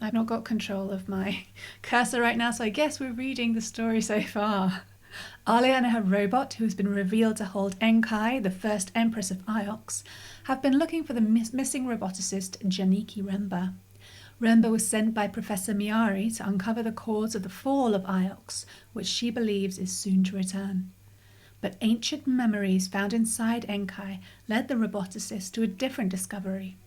I've not got control of my cursor right now, so I guess we're reading the story so far. Alia and her robot, who has been revealed to hold Enkai, the first empress of Iox, have been looking for the missing roboticist Janiki Remba. Remba was sent by Professor Miari to uncover the cause of the fall of Iox, which she believes is soon to return. But ancient memories found inside Enkai led the roboticist to a different discovery.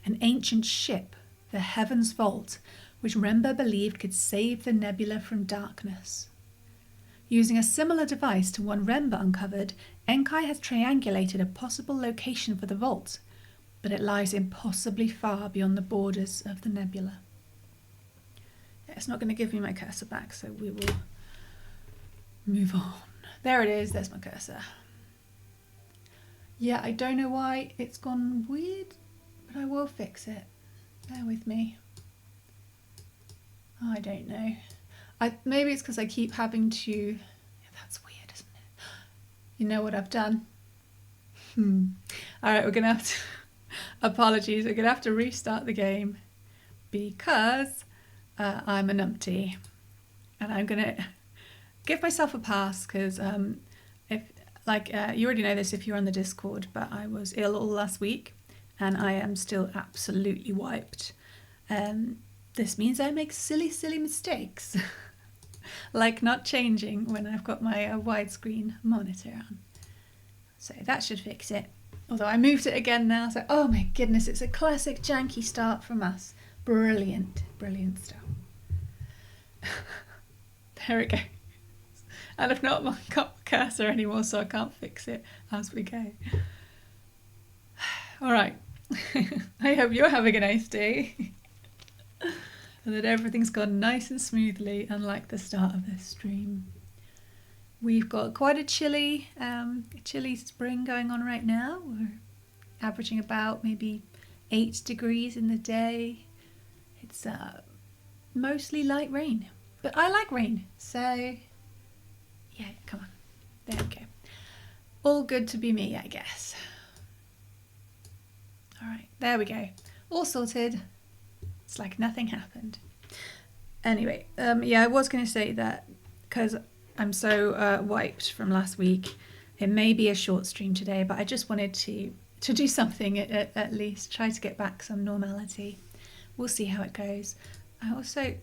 An ancient ship, the Heaven's Vault, which Remba believed could save the nebula from darkness. Using a similar device to one Remba uncovered, Enkai has triangulated a possible location for the vault, but it lies impossibly far beyond the borders of the nebula. It's not going to give me my cursor back, so we will move on. There it is, there's my cursor. Yeah, I don't know why it's gone weird, but I will fix it. Bear with me. Oh, I don't know. Maybe it's because I keep having to... Yeah, that's weird, isn't it? You know what I've done? Alright, we're going to have to... Apologies, we're going to have to restart the game because I'm a numpty. And I'm going to give myself a pass because you already know this if you're on the Discord, but I was ill all last week and I am still absolutely wiped. This means I make silly mistakes. Like not changing when I've got my widescreen monitor on. So that should fix it. Although I moved it again now, so oh my goodness, it's a classic janky start from us. Brilliant stuff. There it goes. And I've not got my cursor anymore, so I can't fix it as we go. All right. I hope you're having a nice day. And that everything's gone nice and smoothly, unlike the start of this stream. We've got quite a chilly spring going on right now. We're averaging about maybe 8 degrees in the day. It's mostly light rain, but I like rain, so yeah, come on. There we go. All good to be me, I guess. All right, there we go. All sorted. It's like nothing happened. Anyway, yeah, I was going to say that because I'm so wiped from last week, it may be a short stream today, but I just wanted to do something at least, try to get back some normality. We'll see how it goes. I also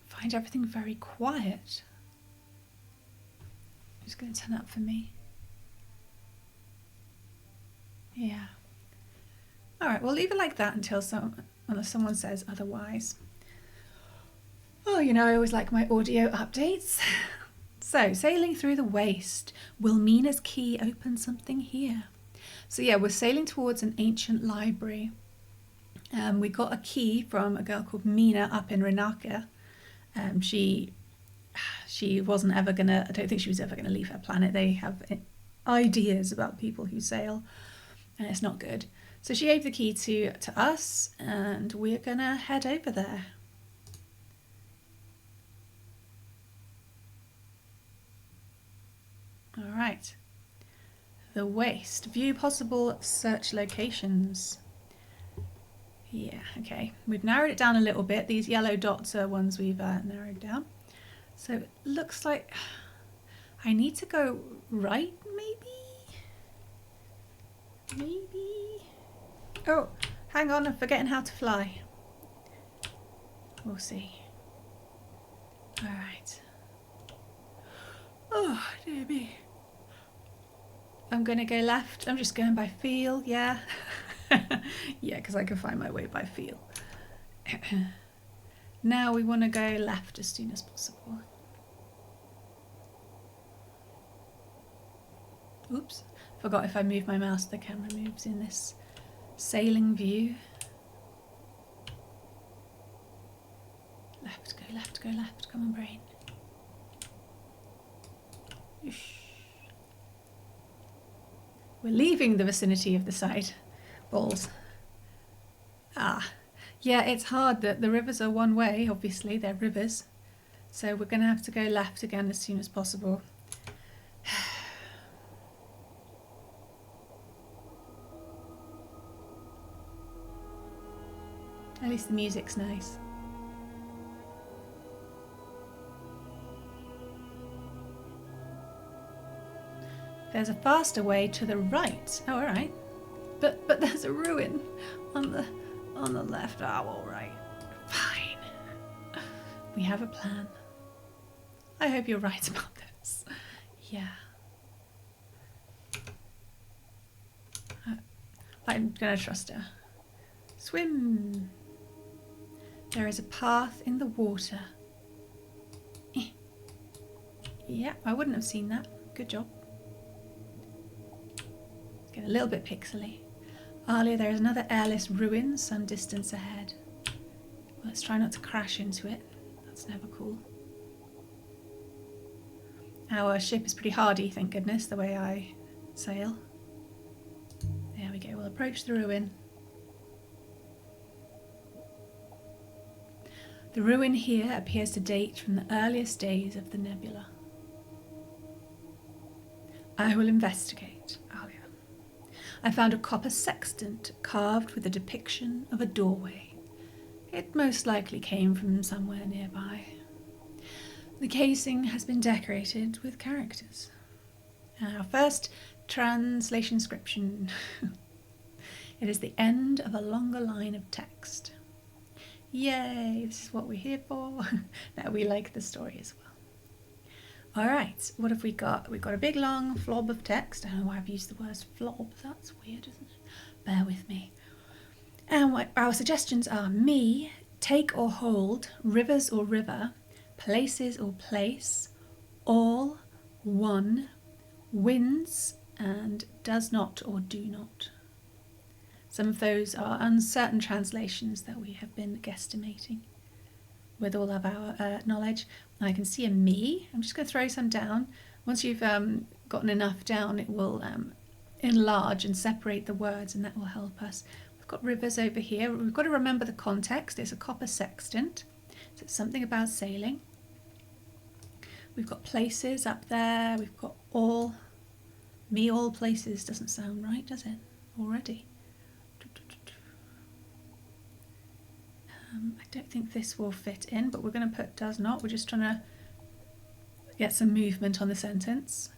find everything very quiet. Who's going to turn up for me? Yeah. All right, we'll leave it like that unless someone says otherwise. Oh, you know, I always like my audio updates. So, sailing through the waste. Will Mina's key open something here? So yeah, we're sailing towards an ancient library. We got a key from a girl called Mina up in Renaka. She wasn't ever gonna, I don't think she was ever gonna leave her planet. They have ideas about people who sail, and it's not good. So she gave the key to us, and we're gonna head over there. All right. The waste. View possible search locations. Yeah, okay. We've narrowed it down a little bit. These yellow dots are ones we've narrowed down. So it looks like I need to go right, maybe? Oh, hang on, I'm forgetting how to fly. We'll see. All right. Oh, dear me. I'm going to go left. I'm just going by feel, yeah. Yeah, because I can find my way by feel. Now we want to go left as soon as possible. Oops, forgot if I move my mouse, the camera moves in this sailing view. Left, go left. Come on, brain. We're leaving the vicinity of the side. Balls. Yeah, it's hard that the rivers are one way, obviously, they're rivers. So we're going to have to go left again as soon as possible. At least the music's nice. There's a faster way to the right. Oh, all right. But there's a ruin on the left. Oh, all right. Fine. We have a plan. I hope you're right about this. Yeah. I'm gonna trust her. Swim. There is a path in the water. Yeah, I wouldn't have seen that. Good job. Get a little bit pixely. Alia, there is another airless ruin some distance ahead. Let's try not to crash into it. That's never cool. Our ship is pretty hardy, thank goodness, the way I sail. There we go, we'll approach the ruin. The ruin here appears to date from the earliest days of the nebula. I will investigate, Alia. I found a copper sextant carved with a depiction of a doorway. It most likely came from somewhere nearby. The casing has been decorated with characters. Our first translation inscription. It is the end of a longer line of text. Yay, this is what we're here for. Now we like the story as well. Alright, what have we got? We've got a big long flob of text. I don't know why I've used the word flob. That's weird, isn't it? Bear with me. And what our suggestions are me, take or hold, rivers or river, places or place, all, one, wins, and does not or do not. Some of those are uncertain translations that we have been guesstimating with all of our knowledge. I can see a me. I'm just going to throw some down. Once you've gotten enough down, it will enlarge and separate the words, and that will help us. We've got rivers over here. We've got to remember the context. It's a copper sextant, so it's something about sailing. We've got places up there. We've got all. Me, all places doesn't sound right, does it? Already. I don't think this will fit in, but we're going to put does not. We're just trying to get some movement on the sentence.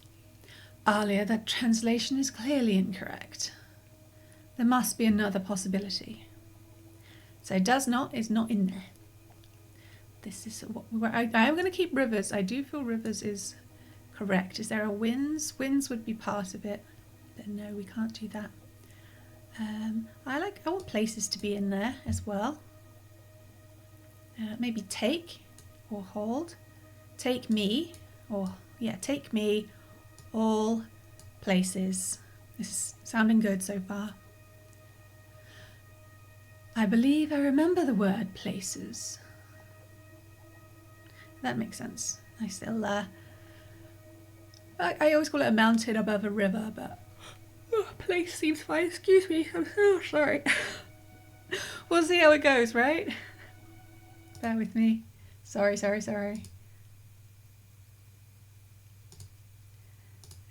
Alia, that translation is clearly incorrect. There must be another possibility. So does not is not in there. This is what I am going to keep rivers. I do feel rivers is correct. Is there a winds? Winds would be part of it, but no, we can't do that. I want places to be in there as well. Maybe take or hold. Take me, or yeah, take me, all places. This is sounding good so far. I believe I remember the word places. That makes sense. I still, I always call it a mountain above a river, but place seems fine. Excuse me, I'm so sorry. We'll see how it goes, right? Bear with me. Sorry.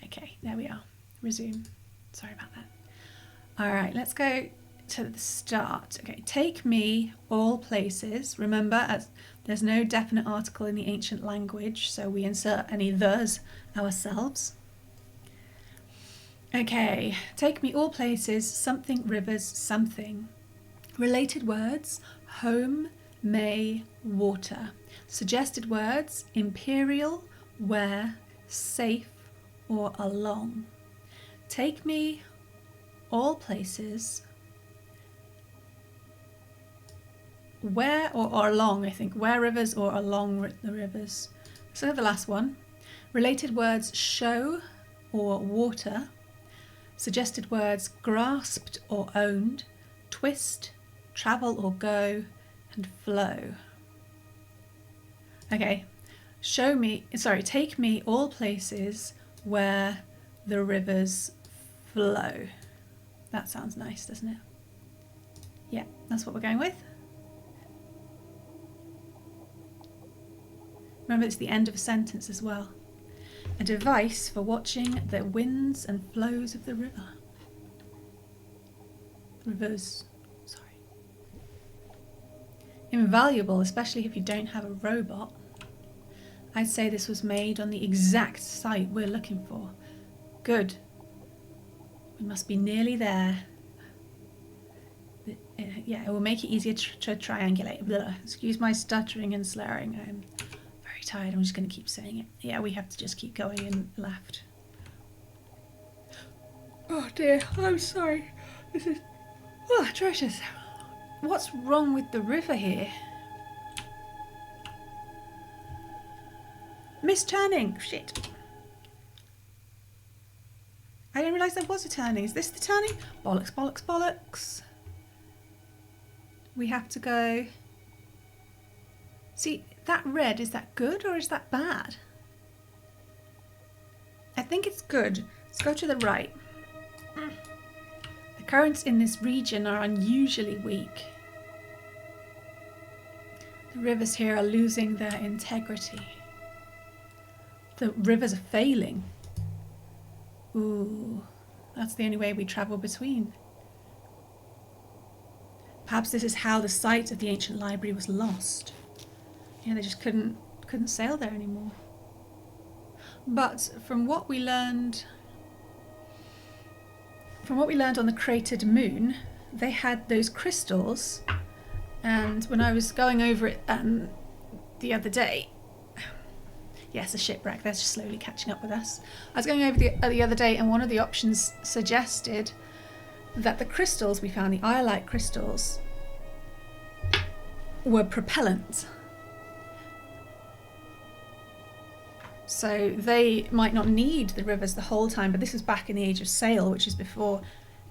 Okay, there we are. Resume. Sorry about that. All right, let's go to the start. Okay, take me, all places. Remember, as there's no definite article in the ancient language, so we insert any thes ourselves. Okay, take me all places, something rivers, something. Related words, home, may, water. Suggested words, imperial, where, safe, or along. Take me, all places, where or along, I think. Where rivers or along the rivers. So the last one. Related words, show or water. Suggested words, grasped or owned, twist, travel or go, and flow. Okay, take me all places where the rivers flow. That sounds nice, doesn't it? Yeah, that's what we're going with. Remember, it's the end of a sentence as well. A device for watching the winds and flows of the river. Rivers, sorry. invaluable, especially if you don't have a robot. I'd say this was made on the exact site we're looking for. Good. We must be nearly there. Yeah, it will make it easier to triangulate. Blah. Excuse my stuttering and slurring. I'm very tired. I'm just going to keep saying it. Yeah, we have to just keep going in left. Oh dear, I'm sorry. This is atrocious. What's wrong with the river here? Misturning. Shit. I didn't realise there was a turning. Is this the turning? Bollocks, bollocks, bollocks. We have to go... See, that red, is that good or is that bad? I think it's good. Let's go to the right. The currents in this region are unusually weak. The rivers here are losing their integrity. The rivers are failing. Ooh, that's the only way we travel between. Perhaps this is how the site of the ancient library was lost. Yeah, they just couldn't sail there anymore. But from what we learned on the cratered moon, they had those crystals, and when I was going over it the other day, yes, a shipwreck, they're just slowly catching up with us. I was going over the other day, and one of the options suggested that the crystals we found, the iolite crystals, were propellant. So they might not need the rivers the whole time, but this is back in the age of sail, which is before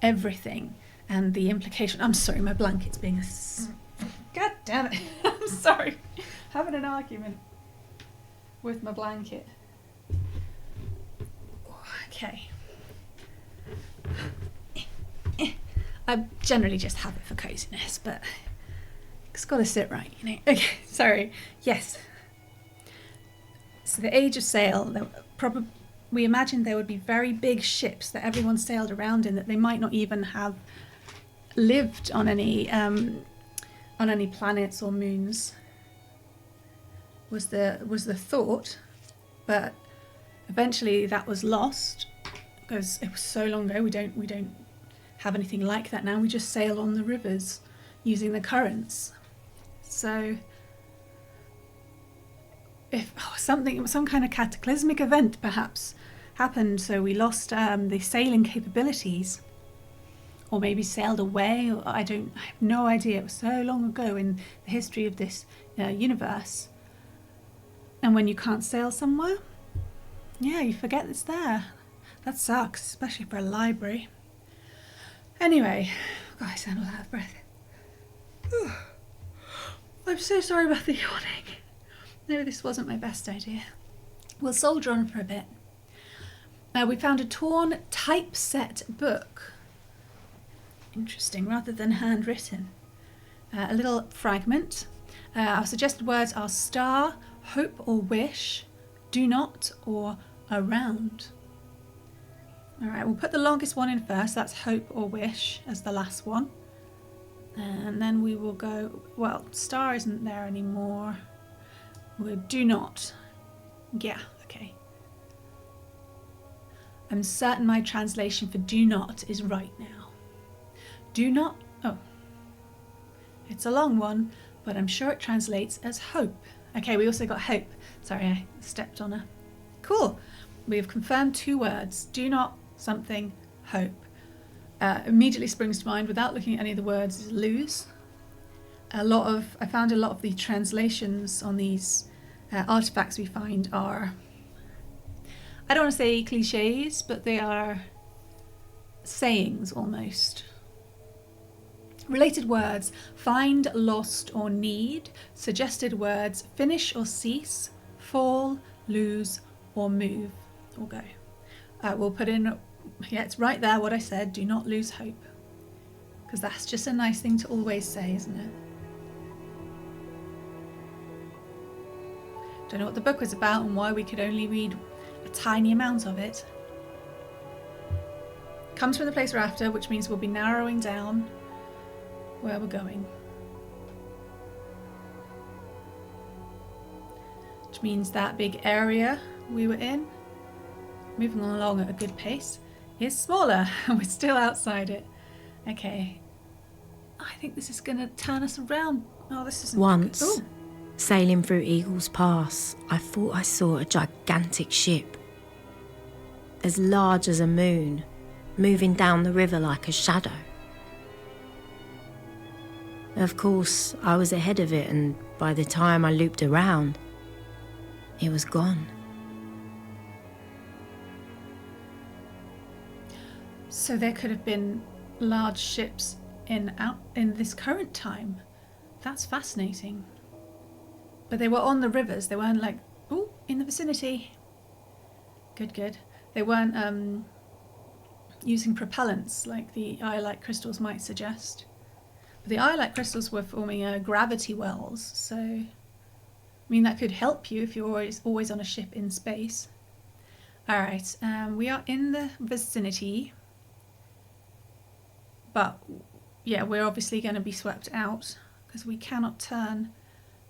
everything. And the implication... I'm sorry, my blanket's being a... God damn it. I'm sorry. Having an argument with my blanket. Okay. I generally just have it for coziness, but it's got to sit right, you know. Okay, sorry. Yes. So the age of sail, we imagined there would be very big ships that everyone sailed around in, that they might not even have lived on any planets or moons. Was the thought, but eventually that was lost because it was so long ago. We don't have anything like that now. We just sail on the rivers using the currents. So if some kind of cataclysmic event perhaps happened, so we lost the sailing capabilities, or maybe sailed away, or I have no idea. It was so long ago in the history of this universe. And when you can't sail somewhere, yeah, you forget it's there. That sucks, especially for a library. Anyway, God, I sound all out of breath. I'm so sorry about the yawning. No, this wasn't my best idea. We'll soldier on for a bit. We found a torn typeset book. Interesting, rather than handwritten. A little fragment. Our suggested words are star, hope or wish, do not, or around. Alright, we'll put the longest one in first. That's hope or wish as the last one. And then we will go, well, star isn't there anymore. We'll do not. Yeah, okay. I'm certain my translation for do not is right now. Do not, oh. It's a long one, but I'm sure it translates as hope. Okay, we also got hope. Sorry, I stepped on her. Cool. We have confirmed 2 words. Do not something hope. Immediately springs to mind, without looking at any of the words, is lose. I found a lot of the translations on these artifacts we find are, I don't want to say cliches, but they are sayings almost. Related words: find, lost or need. Suggested words: finish or cease, fall, lose or move or go. We'll put in, yeah, it's right there what I said, do not lose hope. Because that's just a nice thing to always say, isn't it? Don't know what the book was about and why we could only read a tiny amount of it. Comes from the place we're after, which means we'll be narrowing down where we're going. which means that big area we were in, moving along at a good pace, is smaller, and we're still outside it. Okay. I think this is going to turn us around. Oh, this isn't Once, good. sailing through Eagle's Pass, I thought I saw a gigantic ship, as large as a moon, moving down the river like a shadow. Of course, I was ahead of it, and by the time I looped around, it was gone. So there could have been large ships in this current time. That's fascinating. But they were on the rivers. They weren't like, oh, in the vicinity. Good, good. They weren't using propellants like the iolite crystals might suggest. But the iolite crystals were forming gravity wells, so I mean that could help you if you're always on a ship in space. All right, we are in the vicinity, but yeah, we're obviously going to be swept out because we cannot turn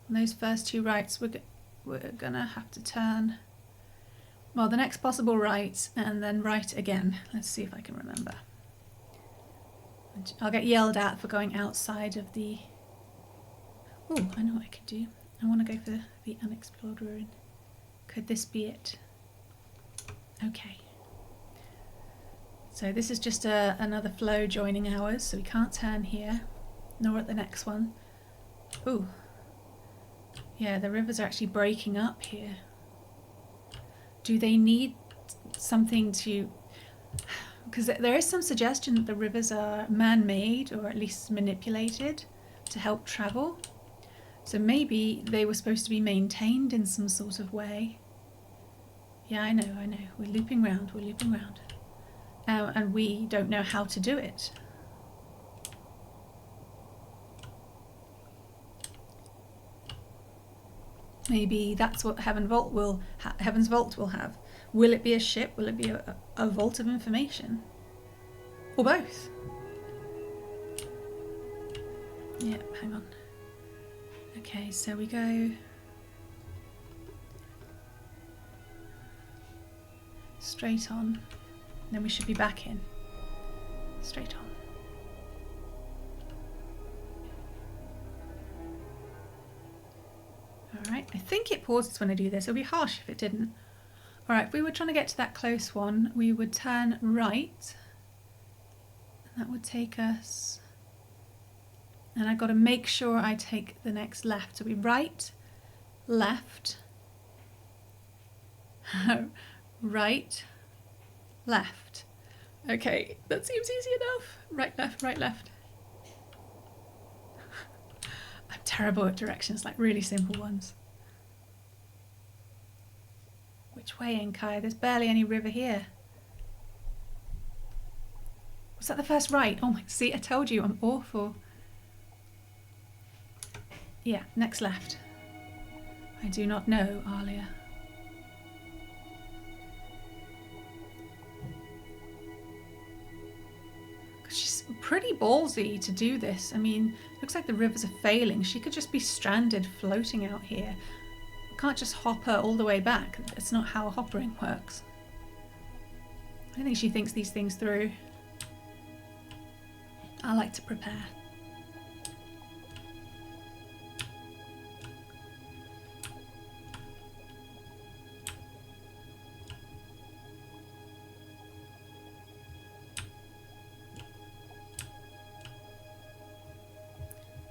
on those first two rights. We're going to have to turn, well, the next possible right and then right again. Let's see if I can remember. I'll get yelled at for going outside of the... Oh, I know what I could do. I want to go for the unexplored ruin. Could this be it? Okay. So this is just another flow joining ours, so we can't turn here, nor at the next one. Ooh. Yeah, the rivers are actually breaking up here. Do they need something to... Because there is some suggestion that the rivers are man-made, or at least manipulated, to help travel. So maybe they were supposed to be maintained in some sort of way. Yeah, I know. We're looping round. And we don't know how to do it. Maybe that's what Heaven's Vault will have. Will it be a ship? Will it be a vault of information? Or both? Yep, hang on. Okay, so we go straight on. Then we should be back in. Straight on. Alright, I think it pauses when I do this. It would be harsh if it didn't. Alright, if we were trying to get to that close one, we would turn right. And that would take us... And I've got to make sure I take the next left. So we right, left, right, left. Okay, that seems easy enough. Right, left, right, left. I'm terrible at directions, like really simple ones. Which way, Enkai? There's barely any river here. Was that the first right? Oh my, see, I told you, I'm awful. Yeah, next left. I do not know, Alia. She's pretty ballsy to do this. I mean, looks like the rivers are failing. She could just be stranded floating out here. We can't just hop her all the way back. That's not how hoppering works. I think she thinks these things through. I like to prepare.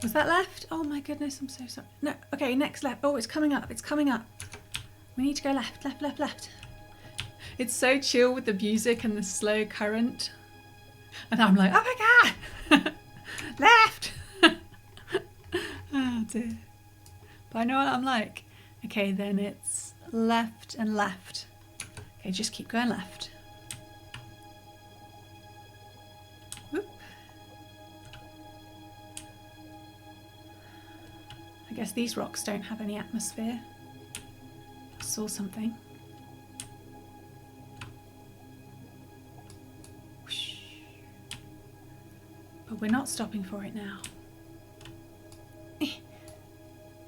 Was that left? Oh my goodness, I'm so sorry. No, okay, next left. Oh, it's coming up, it's coming up. We need to go left, left, left, left. It's so chill with the music and the slow current. And I'm like, oh my God, left. Oh dear. But I know what I'm like. Okay, then it's left and left. Okay, just keep going left. Whoop. I guess these rocks don't have any atmosphere. I saw something. Whoosh. But we're not stopping for it now.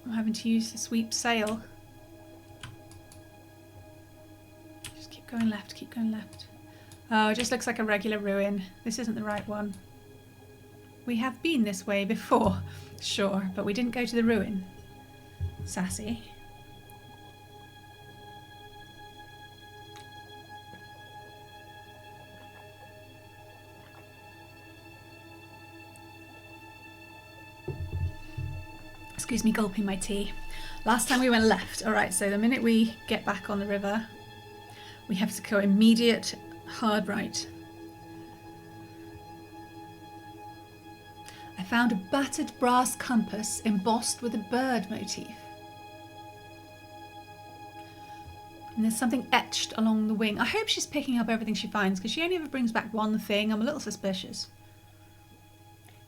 I'm having to use the sweep sail. going left, keep going left. Oh, it just looks like a regular ruin. This isn't the right one. We have been this way before, sure, but we didn't go to the ruin. Sassy. Excuse me, gulping my tea. Last time we went left. Alright, so the minute we get back on the river, we have to go immediate hard right. I found a battered brass compass embossed with a bird motif. And there's something etched along the wing. I hope she's picking up everything she finds, because she only ever brings back one thing. I'm a little suspicious.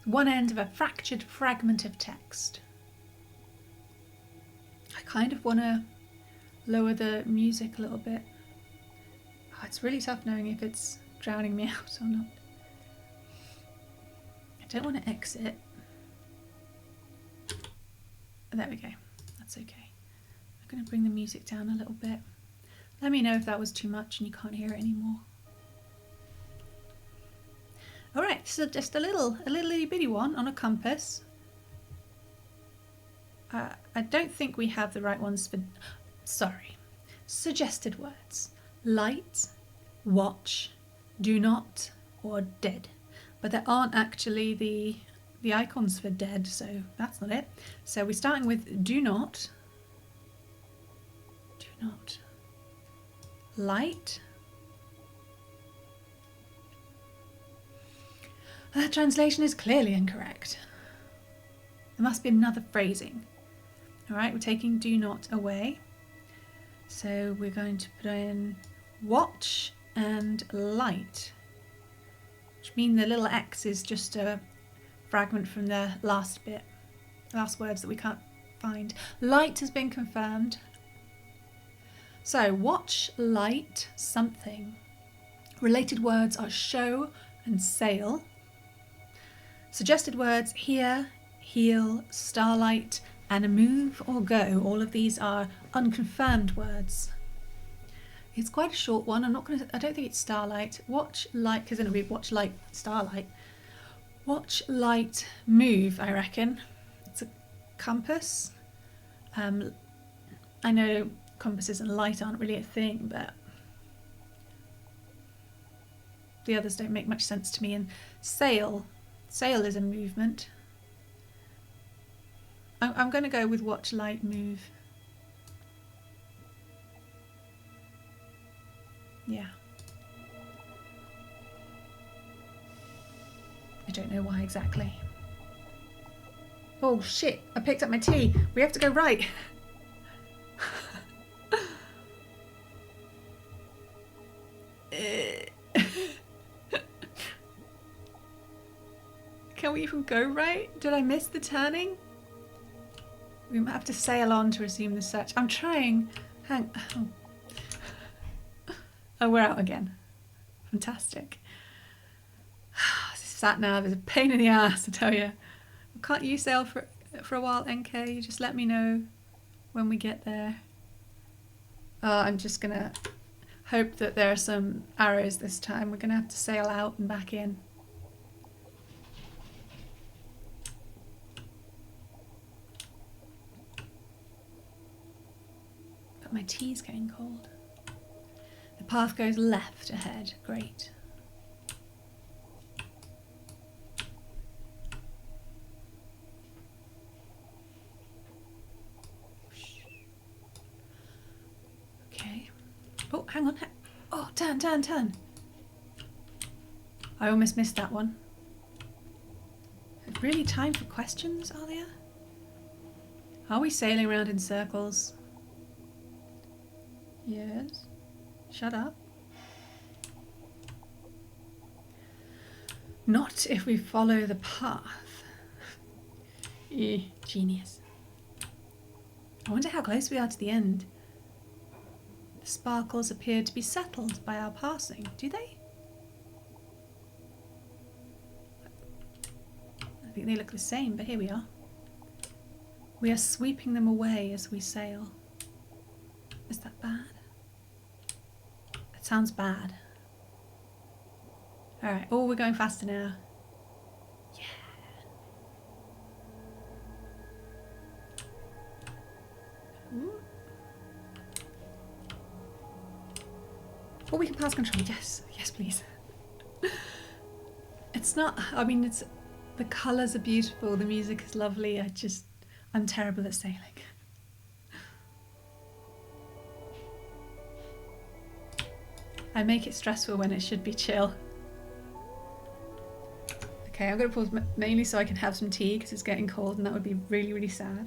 One end of a fractured fragment of text. I kind of want to lower the music a little bit. Oh, it's really tough knowing if it's drowning me out or not. I don't want to exit. There we go. That's okay. I'm going to bring the music down a little bit. Let me know if that was too much and you can't hear it anymore. Alright, so just a little itty bitty one on a compass. I don't think we have the right ones for... Sorry. Suggested words. Light, watch, do not, or dead. But there aren't actually the icons for dead, so that's not it. So we're starting with do not. Do not. Light. That translation is clearly incorrect. There must be another phrasing. Alright, we're taking do not away. So we're going to put in watch and light. Which means the little X is just a fragment from the last bit. Last words that we can't find. Light has been confirmed. So watch, light, something. Related words are show and sail. Suggested words hear, heal, starlight, and a move or go. All of these are unconfirmed words. It's quite a short one. I don't think it's starlight. Watch, light, because then it'll be watch, light, starlight. Watch, light, move, I reckon. It's a compass. I know compasses and light aren't really a thing, but the others don't make much sense to me. And sail. Sail is a movement. I'm going to go with watch, light, move. Yeah. I don't know why exactly. Oh shit, I picked up my tea. We have to go right. Can we even go right? Did I miss the turning? We might have to sail on to resume the search. I'm trying. Oh, we're out again. Fantastic. This sat nav is a pain in the ass, I tell you. Can't you sail for a while, NK? You just let me know when we get there. I'm just gonna hope that there are some arrows this time. We're gonna have to sail out and back in. But my tea's getting cold. The path goes left ahead. Great. Okay. Oh, hang on. Oh, turn, turn, turn. I almost missed that one. Really time for questions, Alia? Are we sailing around in circles? Yes. Shut up. Not if we follow the path. Genius. I wonder how close we are to the end. The sparkles appear to be settled by our passing, do they? I think they look the same, but here we are. We are sweeping them away as we sail. Is that bad? It sounds bad. Alright, oh, we're going faster now. Yeah. Ooh. Oh, we can pass control. Yes, yes, please. It's not, I mean, it's, the colours are beautiful, the music is lovely, I'm terrible at sailing. I make it stressful when it should be chill. Okay, I'm going to pause mainly so I can have some tea because it's getting cold and that would be really, really sad.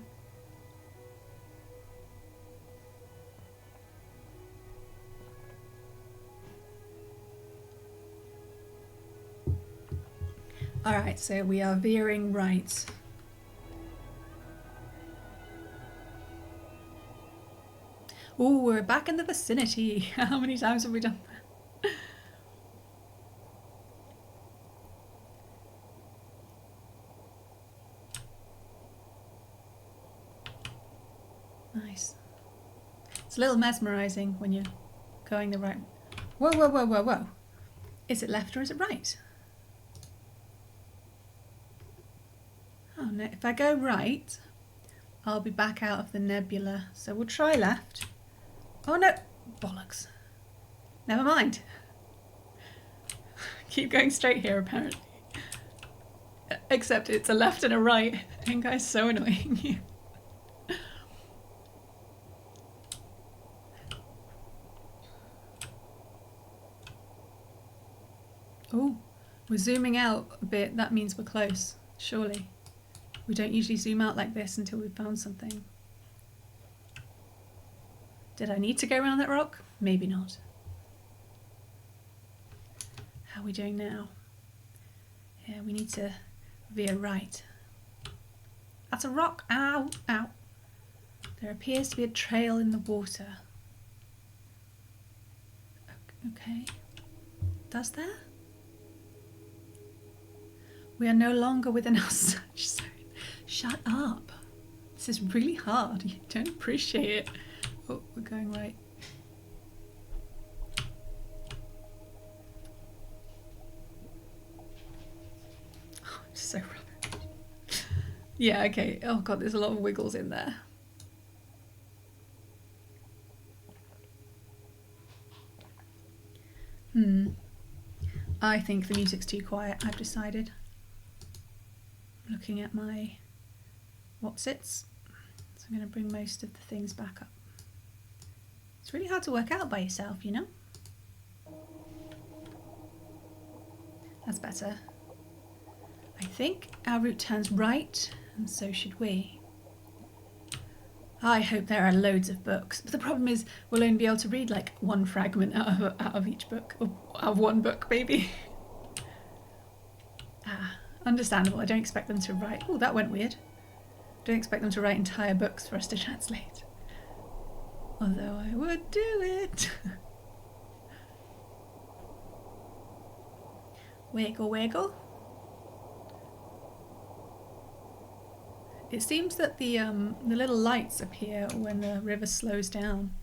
Alright, so we are veering right. Oh, we're back in the vicinity. How many times have we done that? Nice. It's a little mesmerising when you're going the right... Whoa, whoa, whoa, whoa, whoa. Is it left or is it right? Oh no, if I go right, I'll be back out of the nebula. So we'll try left. Oh no, bollocks. Never mind. Keep going straight here apparently. Except it's a left and a right. Engai's so annoying. Oh, we're zooming out a bit. That means we're close, surely. We don't usually zoom out like this until we've found something. Did I need to go around that rock? Maybe not. How are we doing now? Yeah, we need to veer right. That's a rock. Ow, ow. There appears to be a trail in the water. Okay. Does there? We are no longer within our search zone. Shut up. This is really hard. You don't appreciate it. Oh, we're going right. Oh, I'm so rubbish. Yeah, okay. Oh god, there's a lot of wiggles in there. I think the music's too quiet, I've decided. Looking at my whatsits. So I'm going to bring most of the things back up. It's really hard to work out by yourself, you know? That's better. I think our route turns right, and so should we. I hope there are loads of books, but the problem is we'll only be able to read like one fragment out of each book, or out of one book maybe. Understandable. I don't expect them to write... Oh, that went weird. Don't expect them to write entire books for us to translate. Although I would do it. Wiggle, wiggle. It seems that the little lights appear when the river slows down.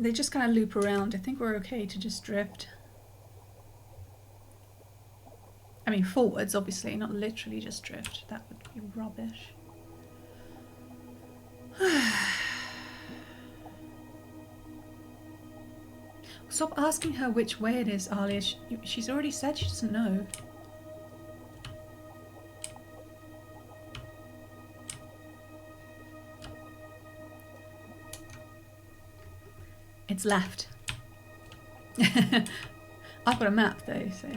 They just kind of loop around. I think we're okay to just drift. I mean, forwards, obviously, not literally just drift. That would be rubbish. Stop asking her which way it is, Alia. She's already said she doesn't know. It's left. I've got a map though, so...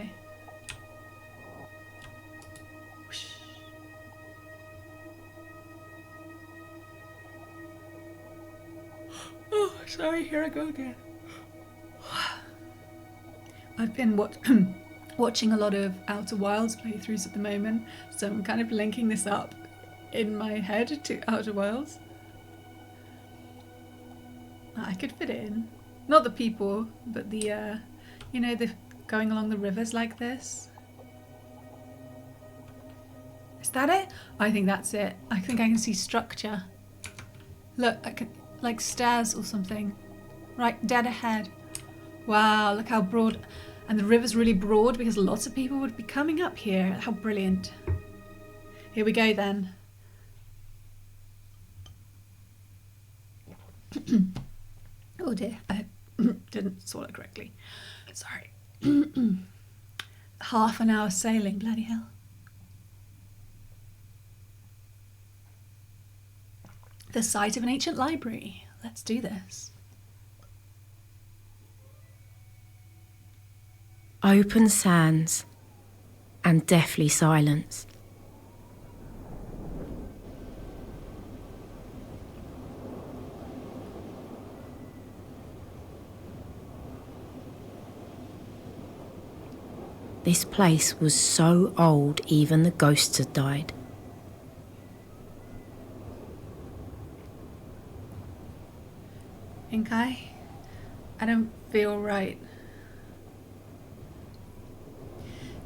Oh, sorry, here I go again. I've been watching a lot of Outer Wilds playthroughs at the moment, so I'm kind of linking this up in my head to Outer Wilds. I could fit it in. Not the people, but the, you know, the going along the rivers like this. Is that it? I think that's it. I think I can see structure. Look, I can, like stairs or something. Right, dead ahead. Wow, look how broad. And the river's really broad because lots of people would be coming up here. How brilliant. Here we go then. Oh dear, I didn't swallow correctly. Sorry. Half an hour sailing, bloody hell. The site of an ancient library. Let's do this. Open sands and deathly silence. This place was so old even the ghosts had died. Inkai, I don't feel right.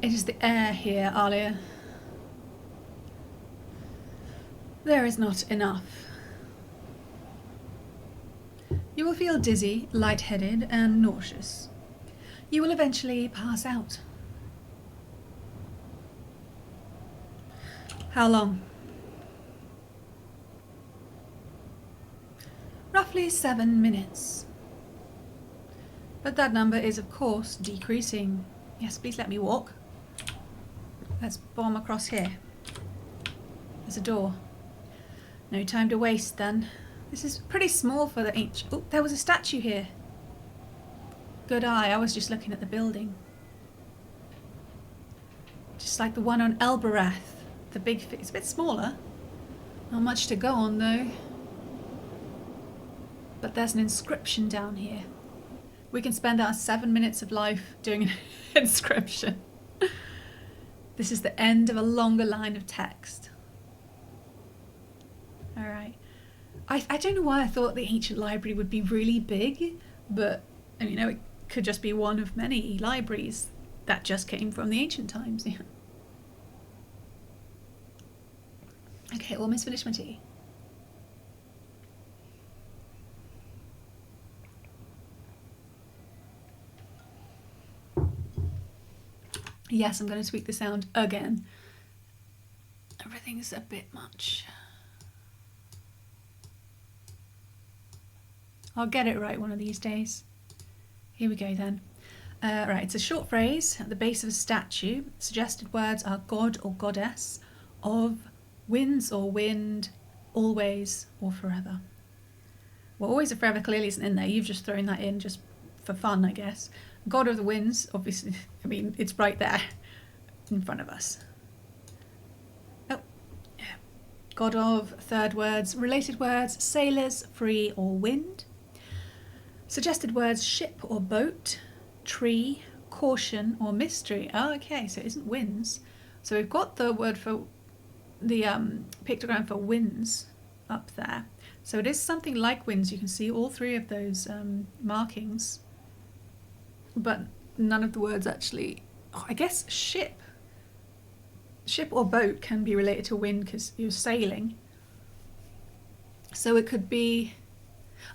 It is the air here, Alia. There is not enough. You will feel dizzy, lightheaded, and nauseous. You will eventually pass out. How long? Roughly 7 minutes. But that number is, of course, decreasing. Yes, please let me walk. Let's bomb across here. There's a door. No time to waste, then. This is pretty small for the ancient... Oh, there was a statue here. Good eye, I was just looking at the building. Just like the one on Elbarath. The big... It's a bit smaller. Not much to go on, though. But there's an inscription down here. We can spend our 7 minutes of life doing an inscription. This is the end of a longer line of text. Alright. I don't know why I thought the ancient library would be really big, but you know, it could just be one of many libraries that just came from the ancient times. Yeah. Okay, almost finished my tea. Yes, I'm going to tweak the sound again. Everything's a bit much. I'll get it right one of these days. Here we go then. Right, it's a short phrase at the base of a statue. Suggested words are god or goddess, of, winds or wind, always or forever. Well, always or forever clearly isn't in there. You've just thrown that in just for fun, I guess. God of the winds, obviously, I mean, it's right there in front of us. Oh, yeah. God of, third words, related words, sailors, free or wind. Suggested words, ship or boat, tree, caution or mystery. Oh, okay, so it isn't winds. So we've got the word for the pictogram for winds up there. So it is something like winds. You can see all three of those markings. But none of the words actually... Oh, I guess ship. Ship or boat can be related to wind because you're sailing. So it could be...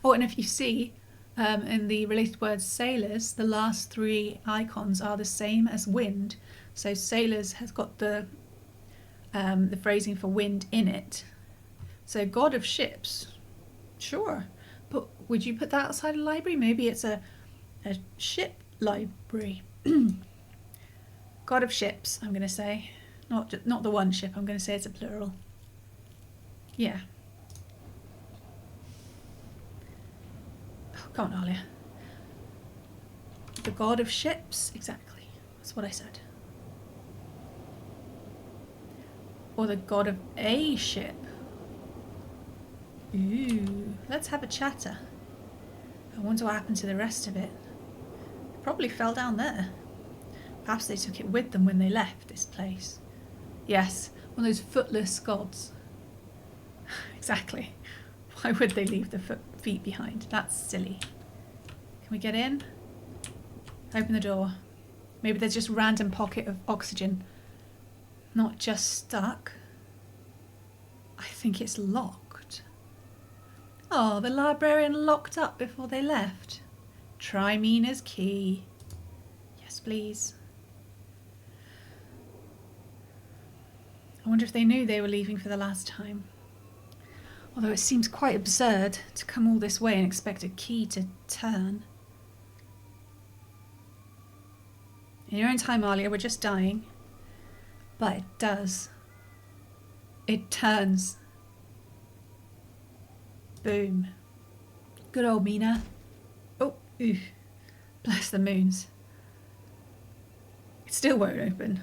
Oh, and if you see... in the related words sailors, the last three icons are the same as wind. So sailors has got the phrasing for wind in it. So god of ships, sure. But would you put that outside a library? Maybe it's a ship library. God of ships, I'm going to say. Not the one ship, I'm going to say it's a plural. Yeah. Come on, Alia. The god of ships, exactly. That's what I said. Or the god of a ship. Ooh, let's have a chatter. I wonder what happened to the rest of it. It probably fell down there. Perhaps they took it with them when they left this place. Yes, one of those footless gods. Exactly. Why would they leave the feet behind? That's silly. Can we get in? Open the door. Maybe there's just a random pocket of oxygen. Not just stuck. I think it's locked. Oh, the librarian locked up before they left. Try Mina's key. Yes, please. I wonder if they knew they were leaving for the last time. Although it seems quite absurd to come all this way and expect a key to turn. In your own time, Alia, we're just dying. But it does. It turns. Boom. Good old Mina. Oh, ooh. Bless the moons. It still won't open.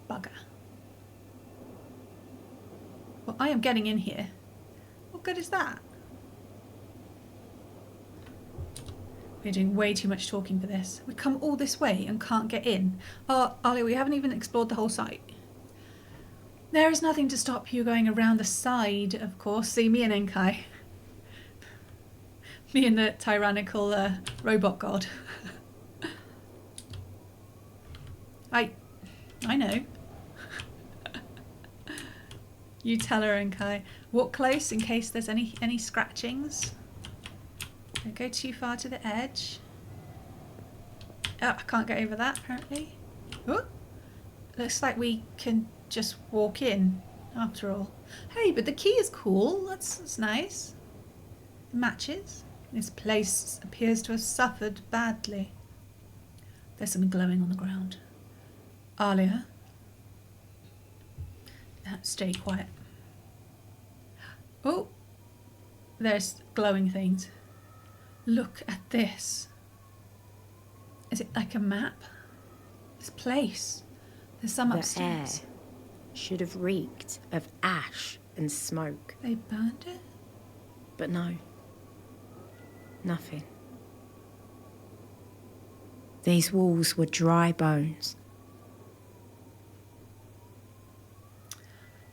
Bugger. Well, I am getting in here. What good is that? We're doing way too much talking for this. We come all this way and can't get in. Oh, Alia, we haven't even explored the whole site. There is nothing to stop you going around the side, of course. See, me and Enkai. Me and the tyrannical robot god. I know. You tell her, Enkai. Walk close in case there's any scratchings. Don't go too far to the edge. Oh, I can't get over that, apparently. Oh, looks like we can just walk in, after all. Hey, but the key is cool. That's nice. It matches. This place appears to have suffered badly. There's something glowing on the ground. Alia. Stay quiet. Oh, there's glowing things. Look at this. Is it like a map? This place. There's some upstairs. The air should have reeked of ash and smoke. They burned it? But no. Nothing. These walls were dry bones.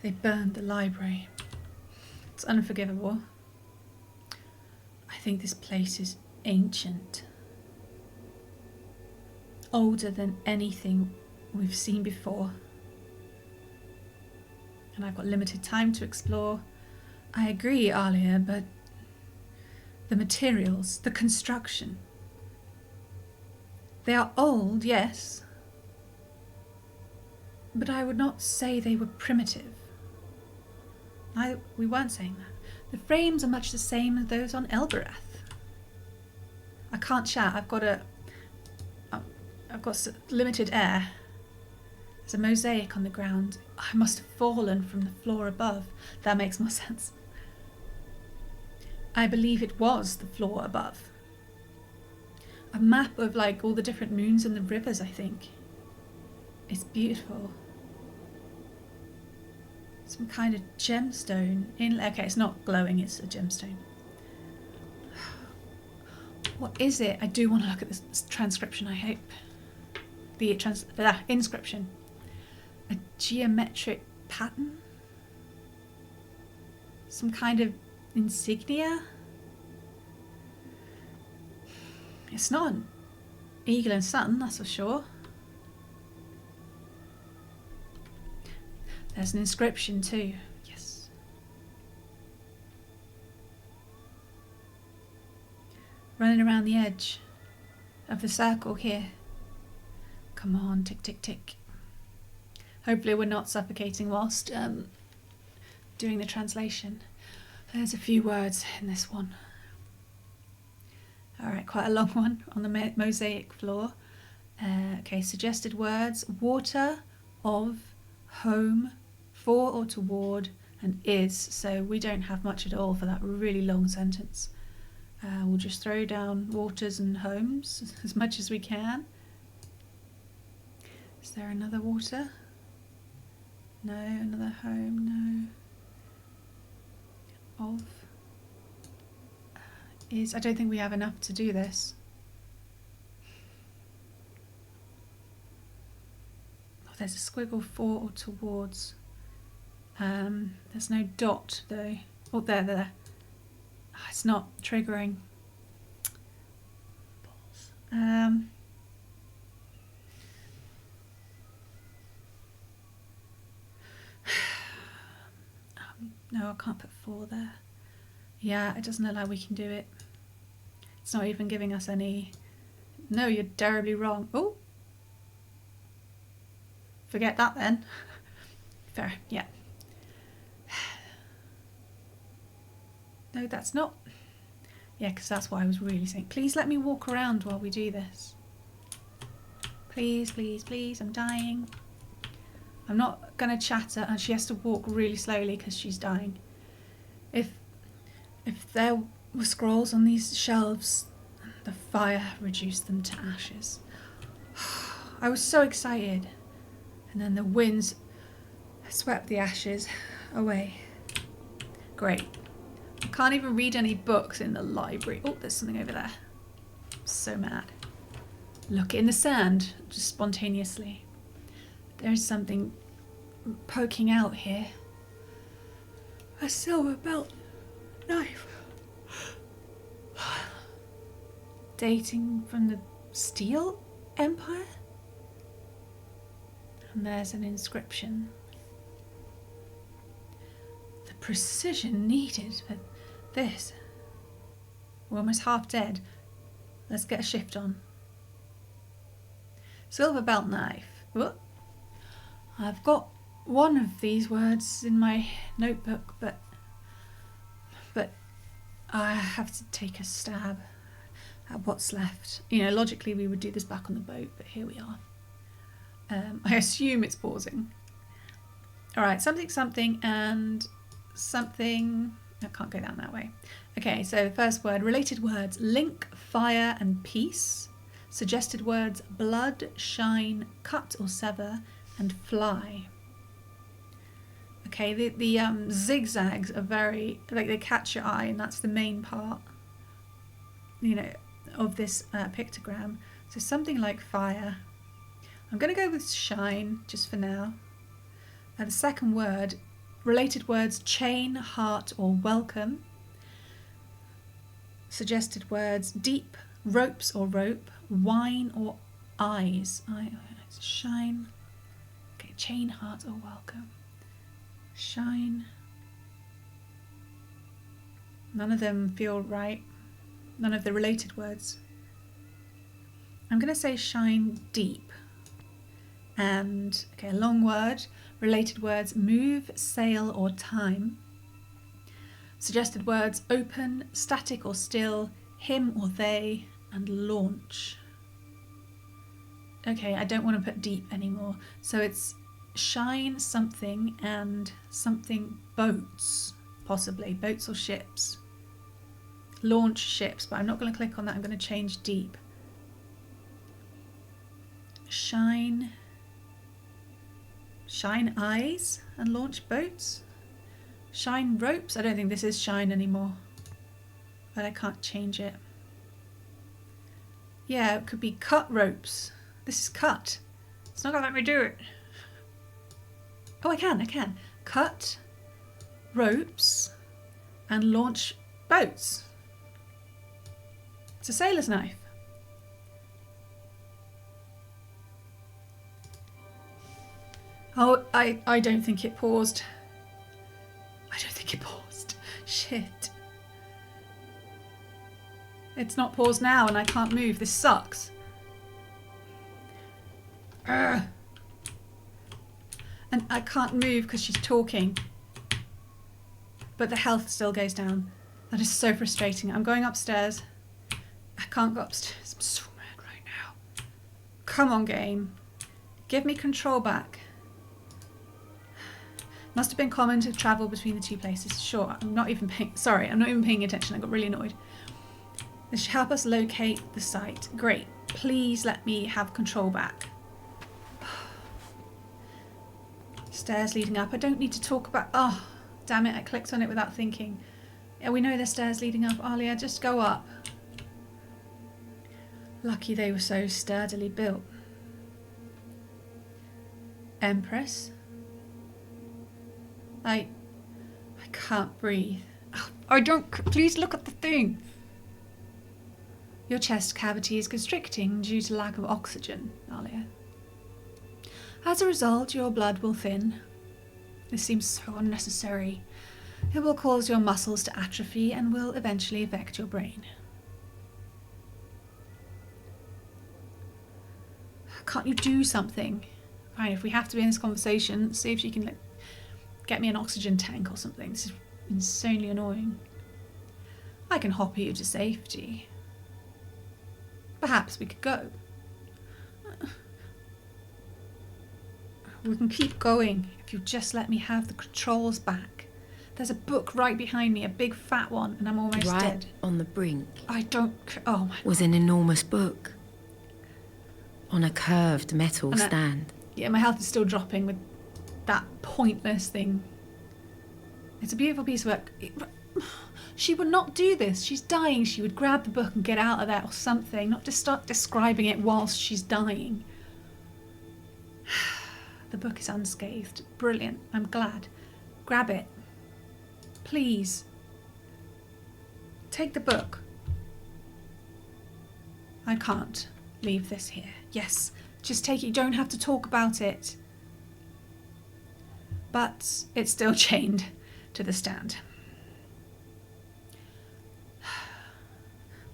They burned the library. It's unforgivable. I think this place is ancient. Older than anything we've seen before. And I've got limited time to explore. I agree, Alia, but the materials, the construction. They are old, yes. But I would not say they were primitive. We weren't saying that. The frames are much the same as those on Elbereth. I can't shout. I've got limited air. There's a mosaic on the ground. I must have fallen from the floor above. That makes more sense. I believe it was the floor above. A map of like all the different moons and the rivers, I think. It's beautiful. Some kind of gemstone. Okay, it's not glowing, it's a gemstone. What is it? I do want to look at this transcription, I hope. The inscription. A geometric pattern? Some kind of insignia? It's not an eagle and sun, that's for sure. There's an inscription too. Yes. Running around the edge of the circle here. Come on, tick, tick, tick. Hopefully we're not suffocating whilst doing the translation. There's a few words in this one. Alright, quite a long one on the mosaic floor. Okay, suggested words. Water, of, home, for or toward, and is. So we don't have much at all for that really long sentence. We'll just throw down waters and homes as much as we can. Is there another water? No. Another home? No. Of. Is. I don't think we have enough to do this. Oh, there's a squiggle for or towards. There's no dot though. Oh, there. Oh, it's not triggering. No, I can't put for there. Yeah, it doesn't look like we can do it. It's not even giving us any... No, you're terribly wrong. Oh! Forget that then. Fair, yeah. No, that's not... Yeah, because that's what I was really saying. Please let me walk around while we do this. Please, please, please, I'm dying. I'm not going to chatter, and she has to walk really slowly because she's dying. If there were scrolls on these shelves, the fire reduced them to ashes. I was so excited. And then the winds swept the ashes away. Great. I can't even read any books in the library. Oh, there's something over there. I'm so mad. Look in the sand, just spontaneously. There's something poking out here. A silver belt knife. Dating from the Steel Empire? And there's an inscription. The precision needed for this. We're almost half dead. Let's get a shift on. Silver belt knife. Whoop. I've got one of these words in my notebook, but I have to take a stab at what's left. You know, logically we would do this back on the boat, but here we are. I assume it's pausing. All right, something and something. I can't go down that way. Okay, so the first word, related words, link, fire and peace. Suggested words, blood, shine, cut or sever, and fly. Okay, the zigzags are very, like, they catch your eye, and that's the main part, you know, of this pictogram. So something like fire. I'm going to go with shine, just for now. The second word, related words, chain, heart, or welcome. Suggested words, deep, ropes or rope, wine or eyes. Shine. Okay, chain, heart, or welcome. Shine. None of them feel right. None of the related words. I'm going to say shine deep. And, okay, a long word. Related words, move, sail, or time. Suggested words, open, static or still, him or they, and launch. Okay, I don't want to put deep anymore. So it's shine something and something boats, possibly. Boats or ships. Launch ships, but I'm not going to click on that. I'm going to change deep. Shine eyes and launch boats. Shine ropes. I don't think this is shine anymore, but I can't change it. Yeah, it could be cut ropes. This is cut. It's not going to let me do it. Oh, I can. Cut ropes and launch boats. It's a sailor's knife. Oh, I don't think it paused. Shit. It's not paused now and I can't move. This sucks. Ugh. And I can't move because she's talking. But the health still goes down. That is so frustrating. I'm going upstairs. I can't go upstairs. I'm so mad right now. Come on, game. Give me control back. Must have been common to travel between the two places. Sure, I'm not even paying attention. I got really annoyed. This should help us locate the site. Great. Please let me have control back. Stairs leading up. I don't need to talk about... Oh, damn it. I clicked on it without thinking. Yeah, we know there's stairs leading up. Alia, just go up. Lucky they were so sturdily built. Empress. I can't breathe. I don't... Please look at the thing. Your chest cavity is constricting due to lack of oxygen, Alia. As a result, your blood will thin. This seems so unnecessary. It will cause your muscles to atrophy and will eventually affect your brain. Can't you do something? Fine, if we have to be in this conversation, see if she can get me an oxygen tank or something. This is insanely annoying. I can hopper you to safety. Perhaps we could go. We can keep going if you just let me have the controls back. There's a book right behind me, a big fat one, and I'm almost Right dead. on the brink I don't... Oh my was God. an enormous book on a curved metal stand. Yeah, my health is still dropping with that pointless thing. It's a beautiful piece of work. She would not do this. She's dying. She would grab the book and get out of there or something, not just start describing it whilst she's dying. The book is unscathed. Brilliant. I'm glad. Grab it. Please. Take the book. I can't leave this here. Yes, just take it. You don't have to talk about it. But it's still chained to the stand.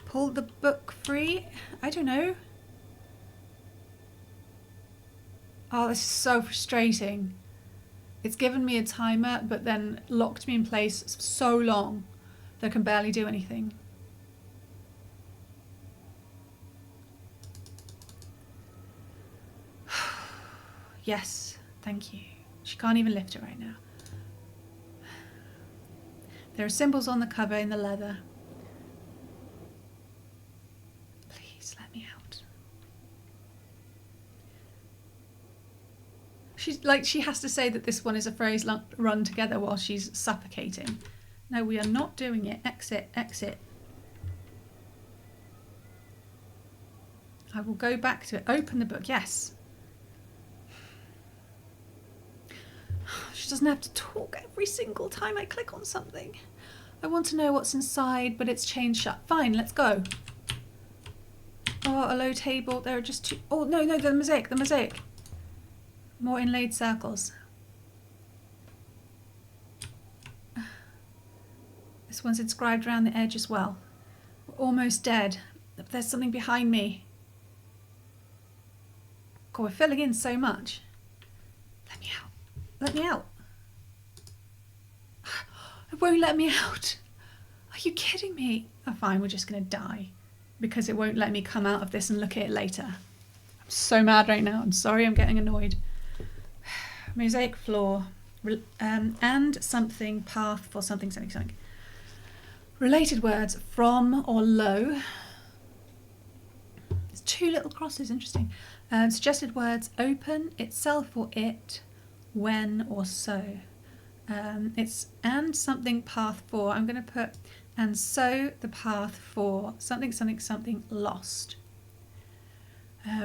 Pull the book free? I don't know. Oh, this is so frustrating. It's given me a timer, but then locked me in place so long that I can barely do anything. Yes, thank you. She can't even lift it right now. There are symbols on the cover in the leather. Please let me out. She has to say that this one is a phrase run together while she's suffocating. No, we are not doing it. Exit, exit. I will go back to it. Open the book. Yes. She doesn't have to talk every single time I click on something. I want to know what's inside, but it's chained shut. Fine, let's go. Oh, a low table. There are just two. Oh, no, the mosaic. More inlaid circles. This one's inscribed around the edge as well. We're almost dead. There's something behind me. God, we're filling in so much. Let me out. Let me out. It won't let me out. Are you kidding me? Oh, fine, we're just going to die because it won't let me come out of this and look at it later. I'm so mad right now. I'm sorry, I'm getting annoyed. Mosaic floor and something path for something. Related words from or low. There's two little crosses, interesting. Suggested words open, itself or it, when or so. It's and something path for. I'm going to put and so the path for something lost.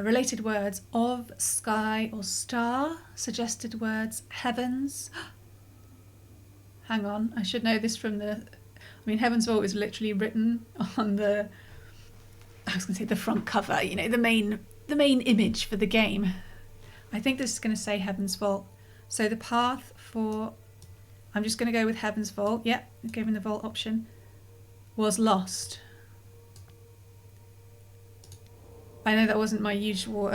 Related words of, sky or star. Suggested words heavens. Hang on, I should know this from the... Heaven's Vault is literally written on the... I was going to say the front cover, you know, the main image for the game. I think this is going to say Heaven's Vault. So the path for... I'm just going to go with Heaven's Vault. Yep, given the vault option. Was lost. I know that wasn't my usual...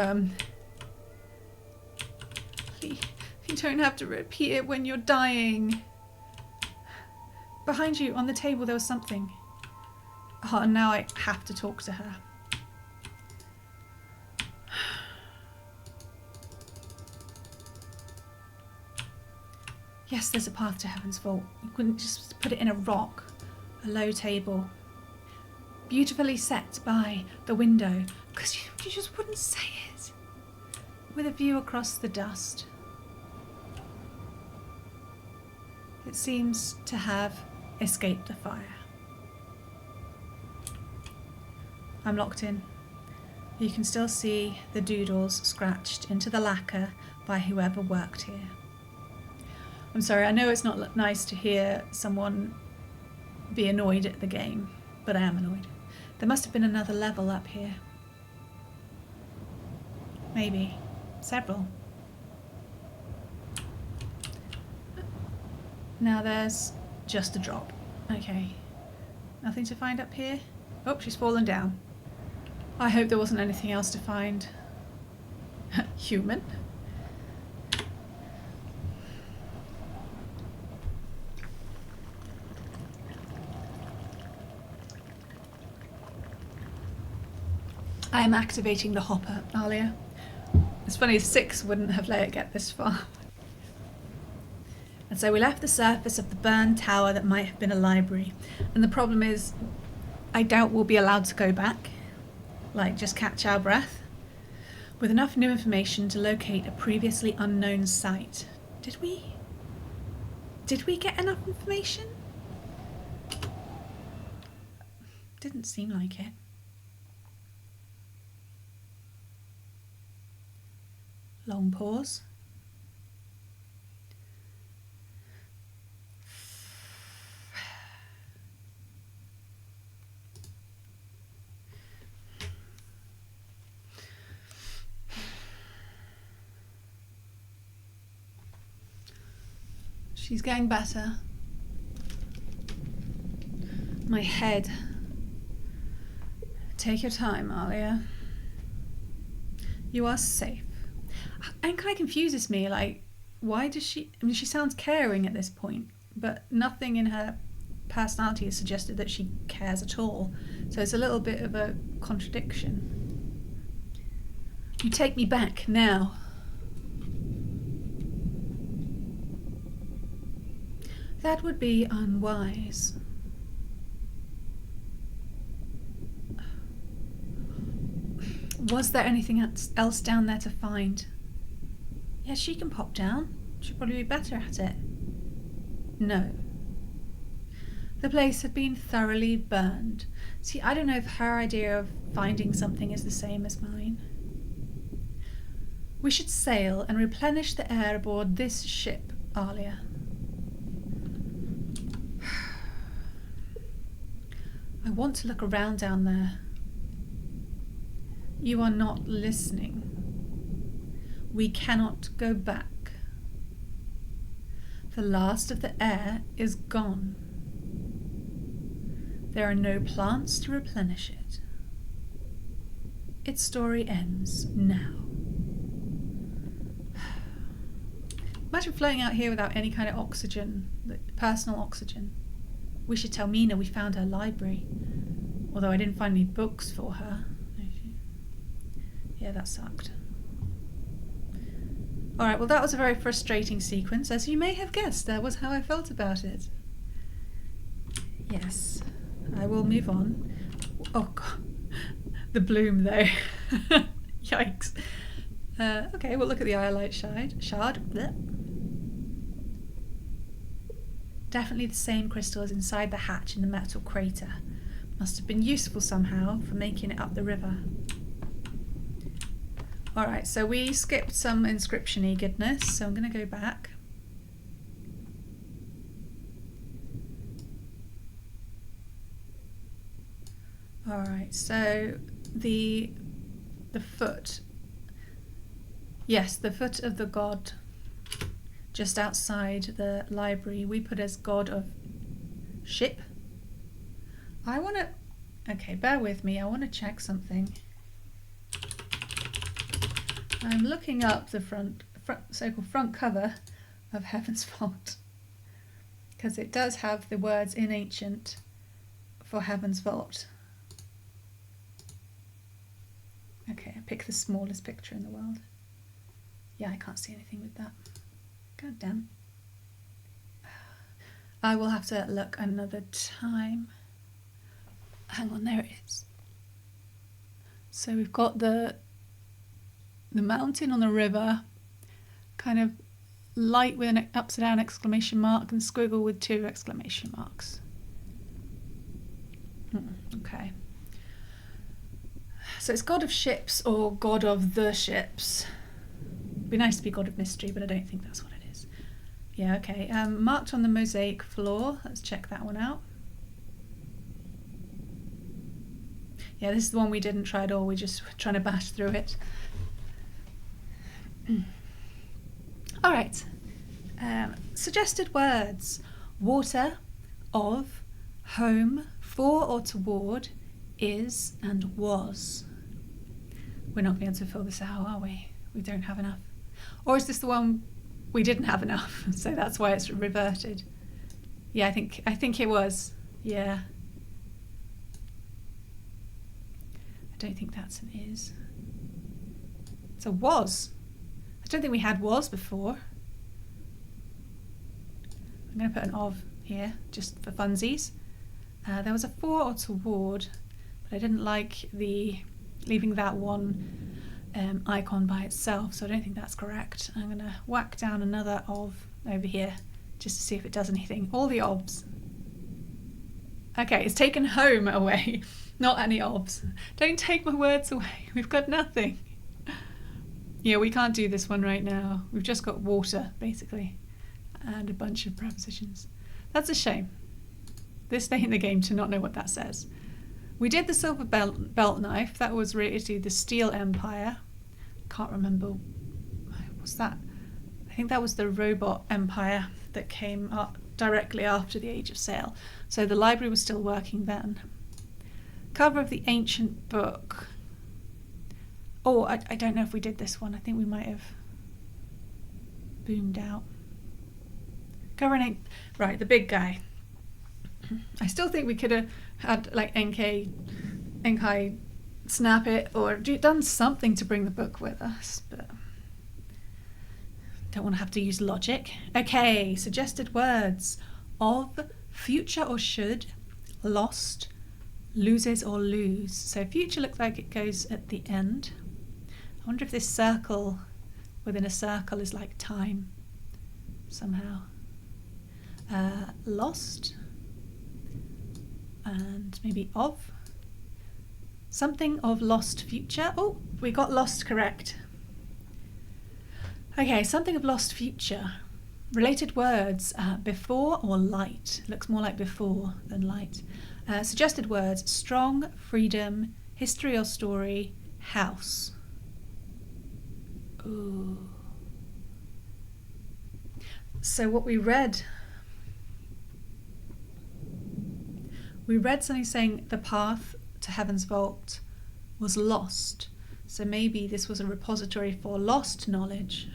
You don't have to repeat it when you're dying. Behind you on the table there was something. Oh, and now I have to talk to her. Yes, there's a path to Heaven's Vault. You couldn't just put it in a rock. A low table. Beautifully set by the window. Because you just wouldn't say it. With a view across the dust. It seems to have escaped the fire. I'm locked in. You can still see the doodles scratched into the lacquer by whoever worked here. I'm sorry, I know it's not nice to hear someone be annoyed at the game, but I am annoyed. There must have been another level up here. Maybe. Several. Now there's Just a drop. Okay. Nothing to find up here? Oh, she's fallen down. I hope there wasn't anything else to find. Human. I am activating the hopper, Alia. It's funny, 6 wouldn't have let it get this far. And so we left the surface of the burned tower that might have been a library. And the problem is, I doubt we'll be allowed to go back. Like, just catch our breath. With enough new information to locate a previously unknown site. Did we get enough information? Didn't seem like it. Long pause. She's getting better. My head. Take your time, Alia. You are safe. And kind of confuses me, like, why does she... I mean, she sounds caring at this point, but nothing in her personality has suggested that she cares at all. So it's a little bit of a contradiction. You take me back now. That would be unwise. Was there anything else down there to find? Yeah, she can pop down. She'd probably be better at it. No. The place had been thoroughly burned. See, I don't know if her idea of finding something is the same as mine. We should sail and replenish the air aboard this ship, Alia. I want to look around down there. You are not listening. We cannot go back. The last of the air is gone. There are no plants to replenish it. Its story ends now. Imagine floating out here without any kind of oxygen, personal oxygen. We should tell Mina we found her library. Although I didn't find any books for her. Yeah, that sucked. Alright, well that was a very frustrating sequence. As you may have guessed, that was how I felt about it. Yes, I will move on. Oh god, the bloom though. Yikes. Okay, we'll look at the iolite shard. Blech. Definitely the same crystal as inside the hatch in the metal crater. Must have been useful somehow for making it up the river. Alright, so we skipped some inscription-y goodness, so I'm going to go back. Alright, so the foot. Yes, the foot of the god just outside the library we put as god of ship. I want to... Okay, bear with me, I want to check something. I'm looking up the so-called front cover of Heaven's Vault because it does have the words in ancient for Heaven's Vault. Okay, I pick the smallest picture in the world. Yeah, I can't see anything with that. God damn. I will have to look another time. Hang on, there it is. So we've got the mountain on the river, kind of light with an upside down exclamation mark and squiggle with 2 exclamation marks. Okay. So it's god of ships or god of the ships. It'd be nice to be god of mystery, but I don't think that's what it is. Yeah, okay. Marked on the mosaic floor. Let's check that one out. Yeah, this is the one we didn't try at all. We're just trying to bash through it. All right. Suggested words: water, of, home, for or toward, is and was. We're not going to be able to fill this out, are we? We don't have enough. Or is this the one we didn't have enough, so that's why it's reverted? Yeah, I think it was. Yeah. I don't think that's an is. It's a was. I don't think we had was before. I'm going to put an of here, just for funsies. There was a for or toward, but I didn't like leaving that one icon by itself, so I don't think that's correct. I'm going to whack down another of over here just to see if it does anything. All the obs. Okay, it's taken home away, not any obs. Don't take my words away. We've got nothing. Yeah, we can't do this one right now. We've just got water, basically, and a bunch of prepositions. That's a shame. This day in the game to not know what that says. We did the silver belt knife. That was related to the Steel Empire. Can't remember. What's that? I think that was the Robot Empire that came up directly after the Age of Sail. So the library was still working then. Cover of the ancient book. Oh, I don't know if we did this one. I think we might have boomed out. Covering, right, the big guy. I still think we could have had like Enkai snap it or done something to bring the book with us, but don't want to have to use logic. Okay, suggested words. Of, future or should, lost, loses or lose. So future looks like it goes at the end. I wonder if this circle within a circle is like time somehow. Lost. And maybe of. Something of lost future. Oh, we got lost correct. Okay, something of lost future. Related words, before or light. Looks more like before than light. Suggested words, strong, freedom, history or story, house. Ooh. So what we read something saying the path to Heaven's Vault was lost. So maybe this was a repository for lost knowledge.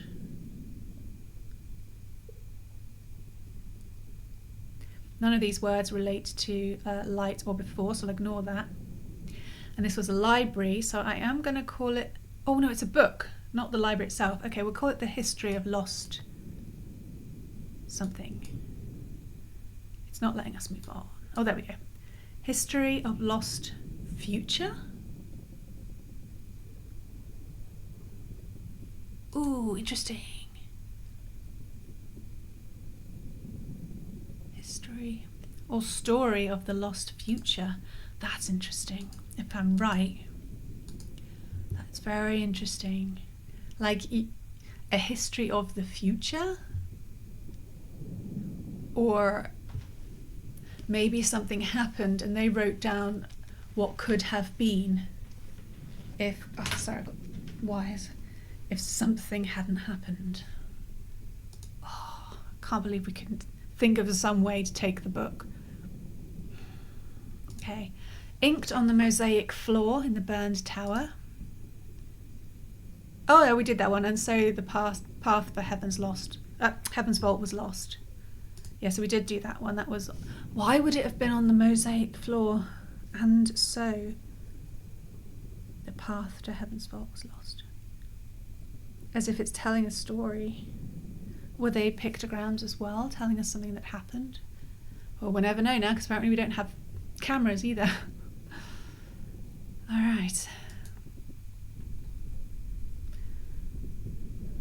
None of these words relate to light or before, so I'll ignore that. And this was a library, so I am going to call it... Oh no, it's a book, not the library itself. Okay, we'll call it the history of lost something. It's not letting us move on. Oh, there we go. History of lost future? Ooh, interesting. History or story of the lost future. That's interesting. If I'm right, that's very interesting. Like a history of the future? Or maybe something happened and they wrote down what could have been if... Oh, sorry, I've got wires. If something hadn't happened. Oh, I can't believe we couldn't think of some way to take the book. Okay. Inked on the mosaic floor in the burned tower. Oh, yeah, we did that one. And so the path for Heaven's Vault was lost. Yeah, so we did do that one. That was... Why would it have been on the mosaic floor? And so the path to Heaven's Vault was lost. As if it's telling a story. Were they pictograms as well, telling us something that happened? Well, we'll never know now, because apparently we don't have cameras either. All right.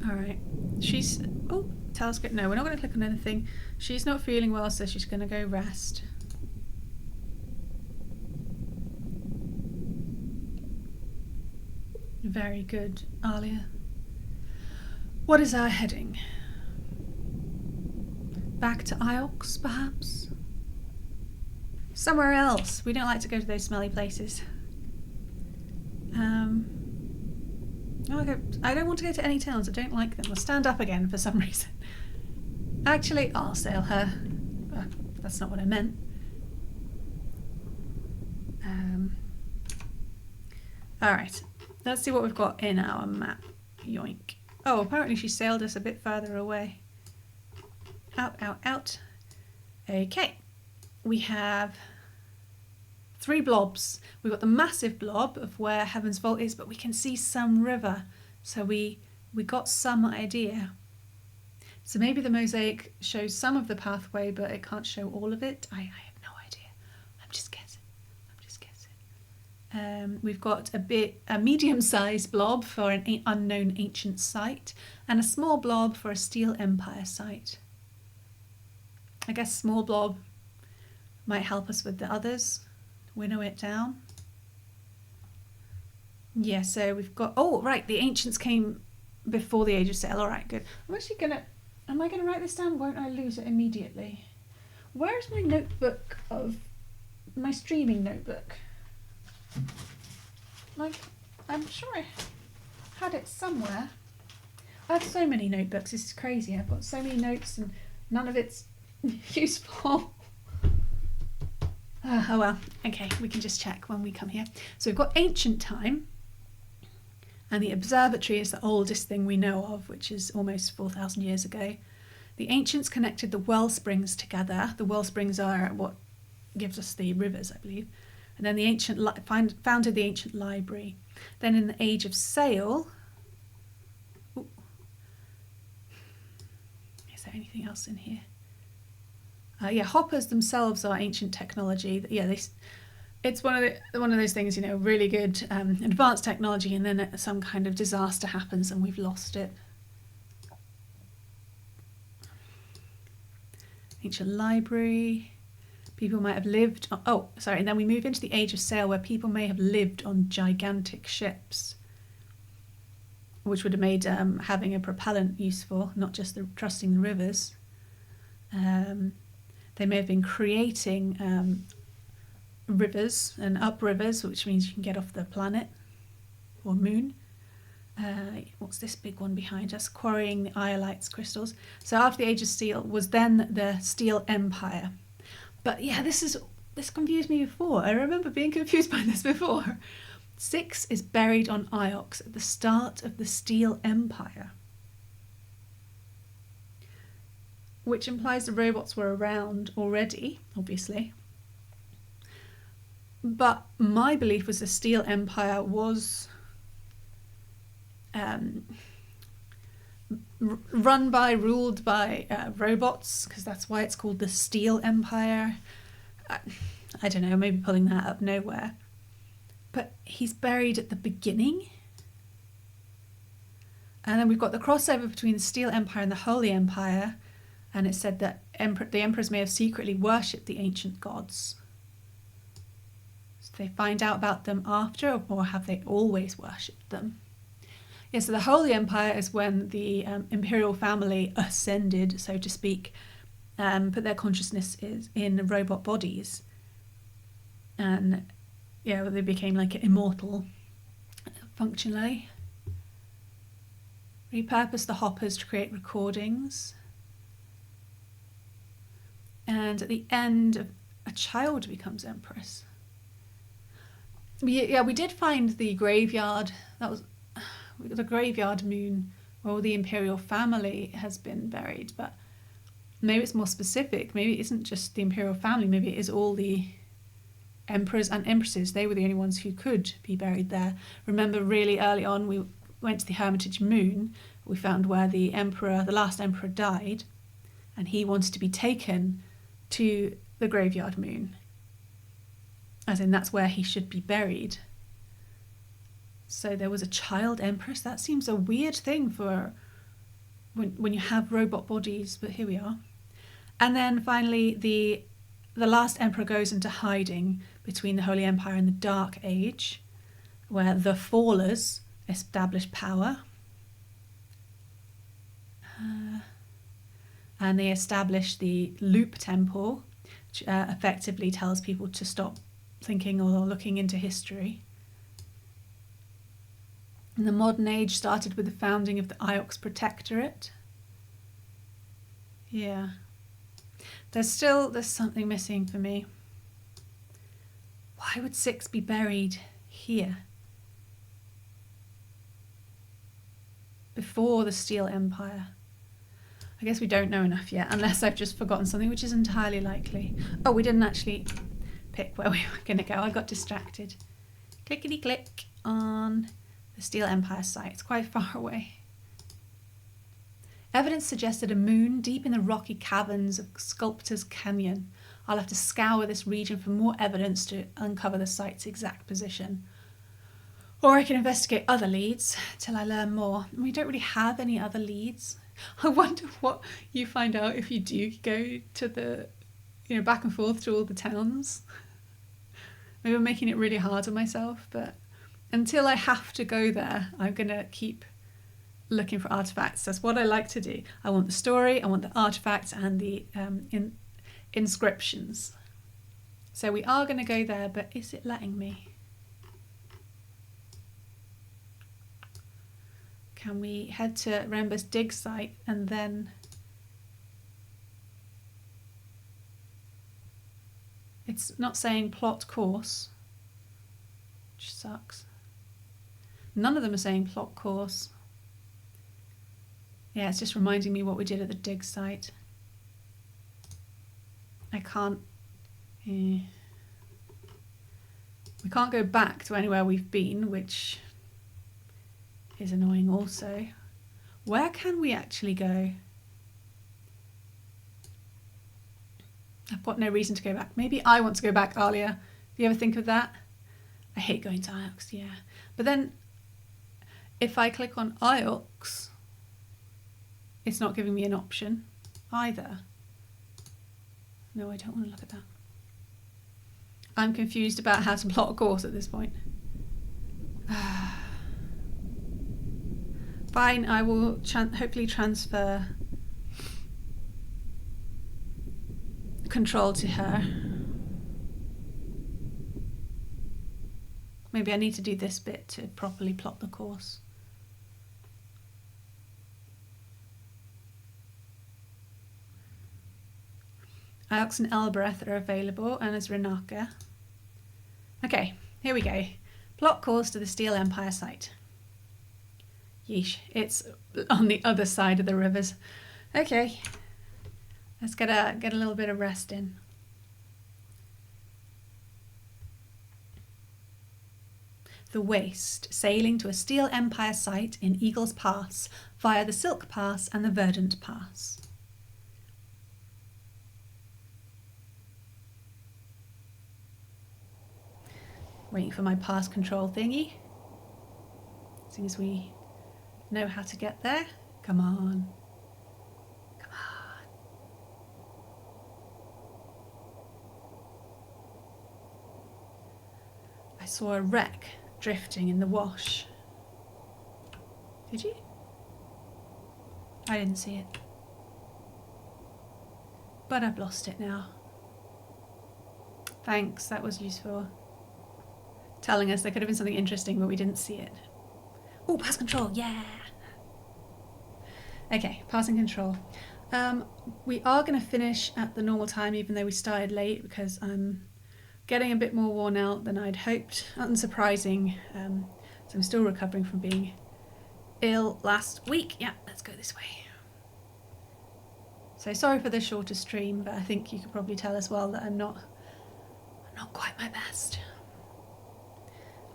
All right. She's... Oh, telescope. No, we're not going to click on anything. She's not feeling well, so she's going to go rest. Very good, Alia. What is our heading? Back to Iox, perhaps? Somewhere else. We don't like to go to those smelly places. I don't want to go to any towns. I don't like them. I'll stand up again for some reason. Actually, I'll sail her. That's not what I meant. All right, let's see what we've got in our map. Yoink. Oh, apparently she sailed us a bit further away. Out, out, out. Okay, we have 3 blobs. We've got the massive blob of where Heaven's Vault is, but we can see some river. So we got some idea. So maybe the mosaic shows some of the pathway, but it can't show all of it. I have no idea. I'm just guessing. We've got a medium-sized blob for an unknown ancient site, and a small blob for a Steel Empire site. I guess small blob might help us with the others, winnow it down. Yeah, so we've got, oh right, the ancients came before the Age of Sail. All right, good. Am I gonna write this down? Won't I lose it immediately? Where's my notebook my streaming notebook? Like, I'm sure I had it somewhere. I have so many notebooks, this is crazy. I've got so many notes and none of it's useful. Oh well, okay, we can just check when we come here. So we've got ancient time, and the observatory is the oldest thing we know of, which is almost 4,000 years ago. The ancients connected the well springs together. The well springs are what gives us the rivers, I believe. And then the founded the ancient library. Then in the Age of Sail, is there anything else in here? Yeah, hoppers themselves are ancient technology. Yeah, it's one of those things, really good advanced technology, and then some kind of disaster happens and we've lost it. Ancient library. People might have lived. And then we move into the Age of Sail, where people may have lived on gigantic ships, which would have made having a propellant useful, not just trusting the rivers. They may have been creating rivers and up rivers, which means you can get off the planet or moon. What's this big one behind us? Quarrying the iolites crystals. So after the Age of Steel was then the Steel Empire. But yeah, this confused me before. I remember being confused by this before. Styx is buried on Iox at the start of the Steel Empire, which implies the robots were around already, obviously. But my belief was the Steel Empire was ruled by robots, because that's why it's called the Steel Empire. I don't know, maybe pulling that up nowhere. But he's buried at the beginning. And then we've got the crossover between the Steel Empire and the Holy Empire, and it said that the emperors may have secretly worshipped the ancient gods. So they find out about them after, or have they always worshipped them? Yeah, so the Holy Empire is when the imperial family ascended, so to speak, put their consciousness in robot bodies. And yeah, they became like immortal, functionally. Repurposed the hoppers to create recordings. And at the end, a child becomes empress. Yeah, we did find the graveyard. That was the graveyard moon where all the imperial family has been buried, but maybe it's more specific. Maybe it isn't just the imperial family. Maybe it is all the emperors and empresses. They were the only ones who could be buried there. Remember, really early on, we went to the Hermitage Moon. We found where the last emperor died, and he wanted to be taken to the graveyard moon, as in that's where he should be buried. So there was a child empress. That seems a weird thing for when you have robot bodies, but here we are. And then finally, the last emperor goes into hiding between the Holy Empire and the Dark Age, where the Fallers establish power. And they establish the Loop Temple, which effectively tells people to stop thinking or looking into history. And the modern age started with the founding of the Iox Protectorate. Yeah. There's something missing for me. Why Why would Six be buried here? Before the Steel Empire. I guess we don't know enough yet, unless I've just forgotten something, which is entirely likely. Oh, we didn't actually pick where we were going to go. I got distracted. Clickety click on the Steel Empire site. It's quite far away. Evidence suggested a moon deep in the rocky caverns of Sculptor's Canyon. I'll have to scour this region for more evidence to uncover the site's exact position. Or I can investigate other leads till I learn more. We don't really have any other leads. I wonder what you find out if you do go to the, back and forth to all the towns. Maybe I'm making it really hard on myself, but until I have to go there, I'm going to keep looking for artifacts. That's what I like to do. I want the story, I want the artifacts and the inscriptions. So we are going to go there, but is it letting me? Can we head to Rember's dig site and then... It's not saying plot course, which sucks. None of them are saying plot course. Yeah, it's just reminding me what we did at the dig site. I can't... we can't go back to anywhere we've been, which is annoying also. Where can we actually go? I've got no reason to go back. Maybe I want to go back, Alia. Do you ever think of that? I hate going to Iox, yeah. But then, if I click on Iox, it's not giving me an option either. No, I don't want to look at that. I'm confused about how to plot a course at this point. Fine, I will hopefully transfer control to her. Maybe I need to do this bit to properly plot the course. Iox and Elbereth are available, and as Renaka. Okay, here we go. Plot course to the Steel Empire site. Yeesh, it's on the other side of the rivers. Okay, let's get a little bit of rest in. The Waste, sailing to a Steel Empire site in Eagles Pass via the Silk Pass and the Verdant Pass. Waiting for my pass control thingy. As soon as we know how to get there. Come on. Come on. I saw a wreck drifting in the wash. Did you? I didn't see it. But I've lost it now. Thanks, that was useful. Telling us there could have been something interesting, but we didn't see it. Oh, pass control, yeah! Okay, passing control. We are going to finish at the normal time, even though we started late, because I'm getting a bit more worn out than I'd hoped. Unsurprising. So I'm still recovering from being ill last week. Yeah, let's go this way. So sorry for the shorter stream, but I think you could probably tell as well that I'm not quite my best.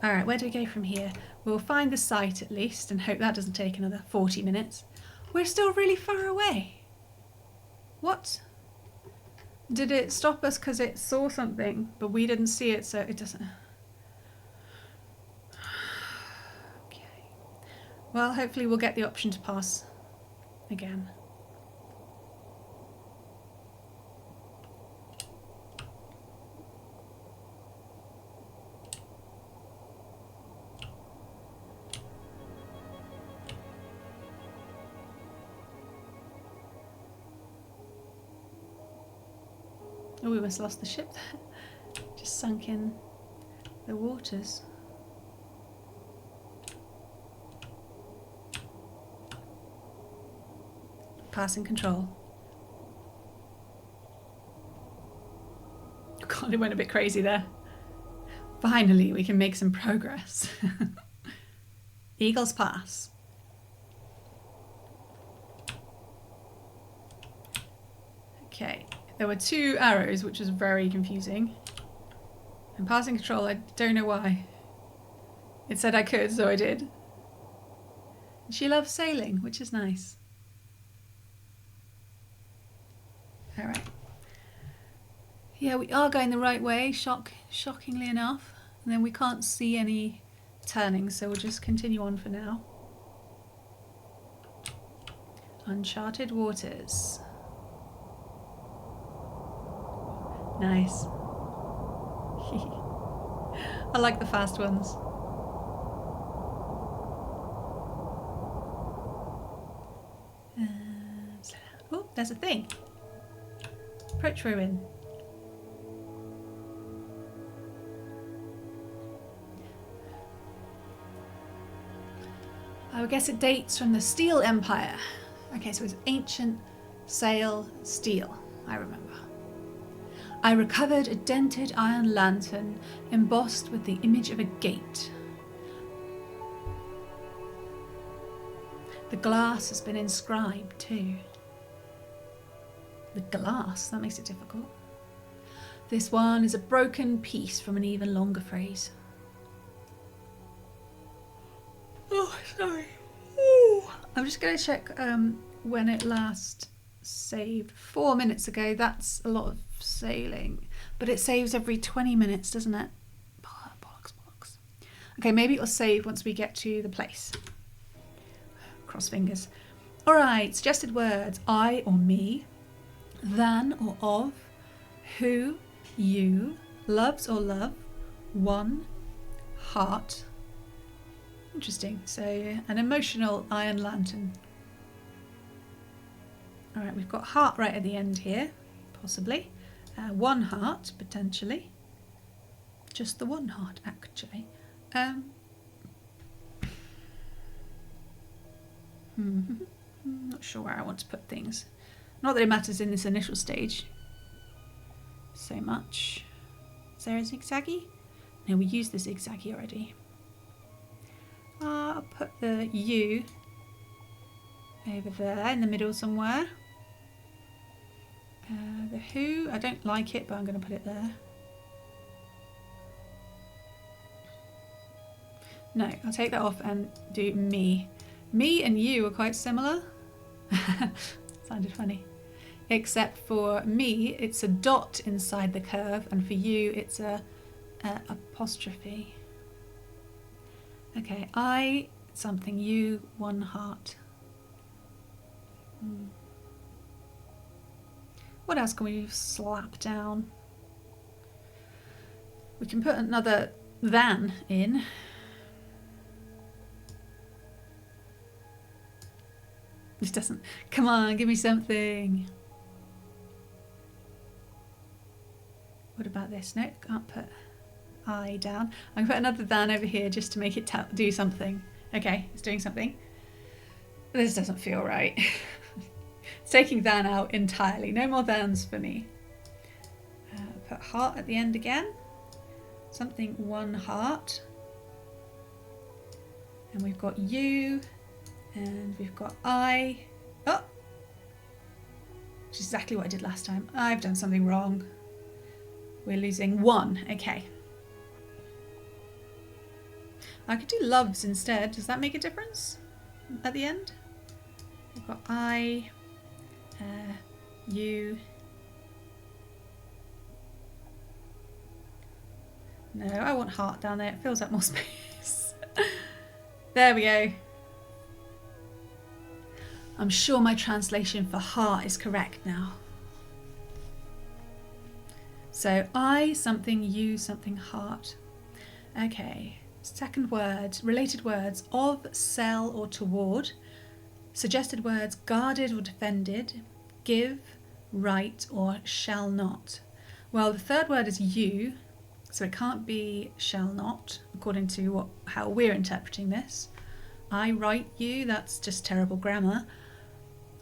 Alright, where do we go from here? We'll find the site at least and hope that doesn't take another 40 minutes. We're still really far away. What? Did it stop us because it saw something, but we didn't see it, so it doesn't... Okay. Well, hopefully we'll get the option to pass again. Oh, we almost lost the ship there. Just sunk in the waters. Passing control. God, it went a bit crazy there. Finally, we can make some progress. Eagle's Pass. Okay, there were 2 arrows, which was very confusing. And passing control, I don't know why. It said I could, so I did. She loves sailing, which is nice. Alright. Yeah, we are going the right way, shockingly enough. And then we can't see any turning, so we'll just continue on for now. Uncharted waters. Nice. I like the fast ones. Oh, there's a thing. Approach ruin. I would guess it dates from the Steel Empire. Okay, so it's ancient sail steel, I remember. I recovered a dented iron lantern embossed with the image of a gate. The glass has been inscribed too. The glass, that makes it difficult. This one is a broken piece from an even longer phrase. Oh, sorry. Ooh. I'm just going to check when it last saved. 4 minutes ago. That's a lot of sailing. But it saves every 20 minutes, doesn't it? Bollocks, bollocks. Okay, maybe it'll save once we get to the place. Cross fingers. Alright, suggested words. I or me. Than or of. Who, you. Loves or love. One. Heart. Interesting. So, an emotional iron lantern. Alright, we've got heart right at the end here, possibly. One heart, potentially. Just the one heart, actually. Not sure where I want to put things. Not that it matters in this initial stage so much. Is there a zigzaggy? No, we used the zigzaggy already. I'll put the U over there in the middle somewhere. The who, I don't like it, but I'm going to put it there. No, I'll take that off and do me. Me and you are quite similar. Sounded funny. Except for me, it's a dot inside the curve, and for you, it's a apostrophe. Okay, I something, you, one heart. What else can we slap down? We can put another than in. This doesn't... Come on, give me something. What about this? No, can't put I down. I'm going to put another than over here just to make it do something. Okay, it's doing something. This doesn't feel right. It's taking than out entirely. No more thans for me. Put heart at the end again. Something, one heart. And we've got you. And we've got I. Oh! Which is exactly what I did last time. I've done something wrong. We're losing one. Okay. I could do loves instead. Does that make a difference at the end? We've got I, you. No, I want heart down there. It fills up more space. There we go. I'm sure my translation for heart is correct now. So I something, you something, heart. Okay. Second word, related words, of, sell or toward. Suggested words, guarded or defended, give, right or shall not. Well, the third word is you, so it can't be shall not, according to how we're interpreting this. I write you, that's just terrible grammar.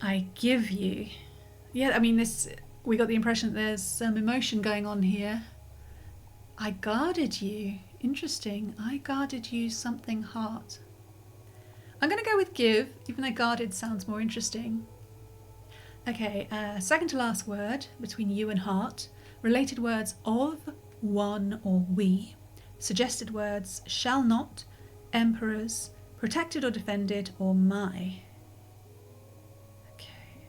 I give you. Yeah, I mean, we got the impression that there's some emotion going on here. I guarded you. Interesting. I guarded you something heart. I'm going to go with give, even though guarded sounds more interesting. Okay, second to last word between you and heart. Related words of, one, or we. Suggested words shall not, emperors, protected or defended, or my. Okay.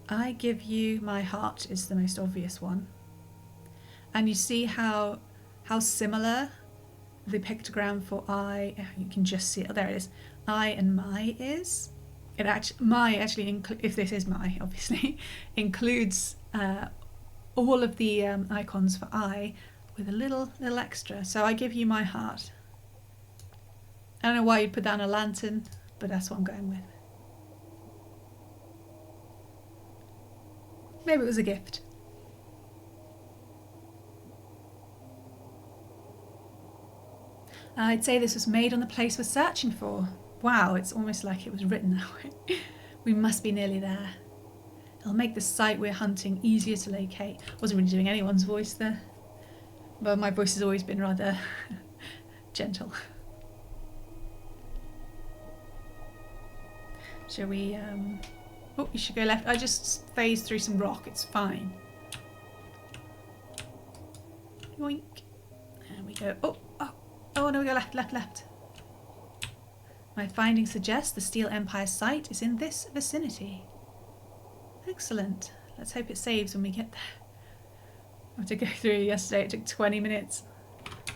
I give you my heart is the most obvious one. And you see how similar the pictogram for I, you can just see it, oh, there it is, I and my is. It actually, my actually, if this is my, obviously, includes all of the icons for I with a little extra. So I give you my heart. I don't know why you'd put that on a lantern, but that's what I'm going with. Maybe it was a gift. I'd say this was made on the place we're searching for. Wow, it's almost like it was written that way. We must be nearly there. It'll make the site we're hunting easier to locate. Wasn't really doing anyone's voice there. But my voice has always been rather gentle. Shall we, oh, you should go left. I just phased through some rock, it's fine. Yoink. There we go. Oh no, we go left. My findings suggest the Steel Empire site is in this vicinity. Excellent. Let's hope it saves when we get there. I had to go through yesterday, it took 20 minutes.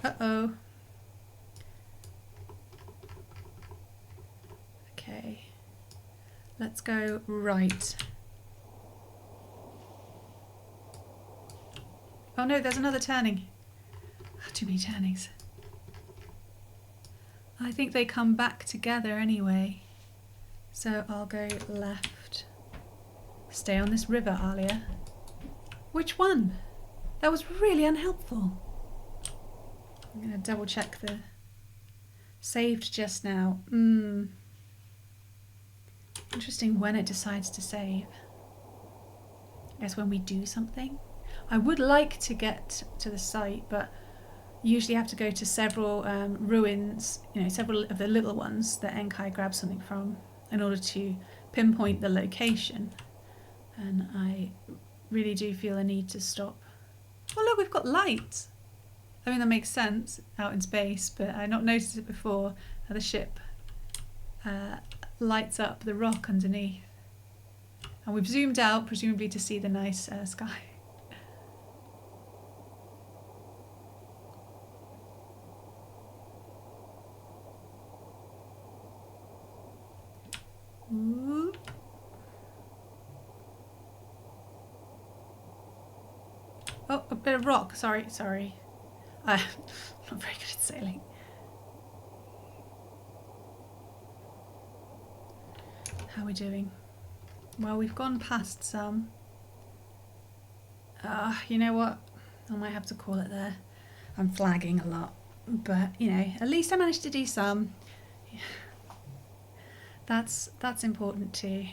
Uh-oh. Okay. Let's go right. Oh no, there's another turning. Oh, too many turnings. I think they come back together anyway. So I'll go left. Stay on this river, Alia. Which one? That was really unhelpful. I'm going to double check the... Saved just now. Interesting when it decides to save. I guess when we do something. I would like to get to the site, but usually have to go to several ruins, several of the little ones that Enkai grabs something from in order to pinpoint the location. And I really do feel a need to stop. Oh look, we've got light! I mean, that makes sense out in space, but I had not noticed it before, how the ship lights up the rock underneath. And we've zoomed out, presumably to see the nice sky. Ooh. Oh, a bit of rock. Sorry. I'm not very good at sailing. How are we doing? Well, we've gone past some. You know what? I might have to call it there. I'm flagging a lot. But, at least I managed to do some. That's important too.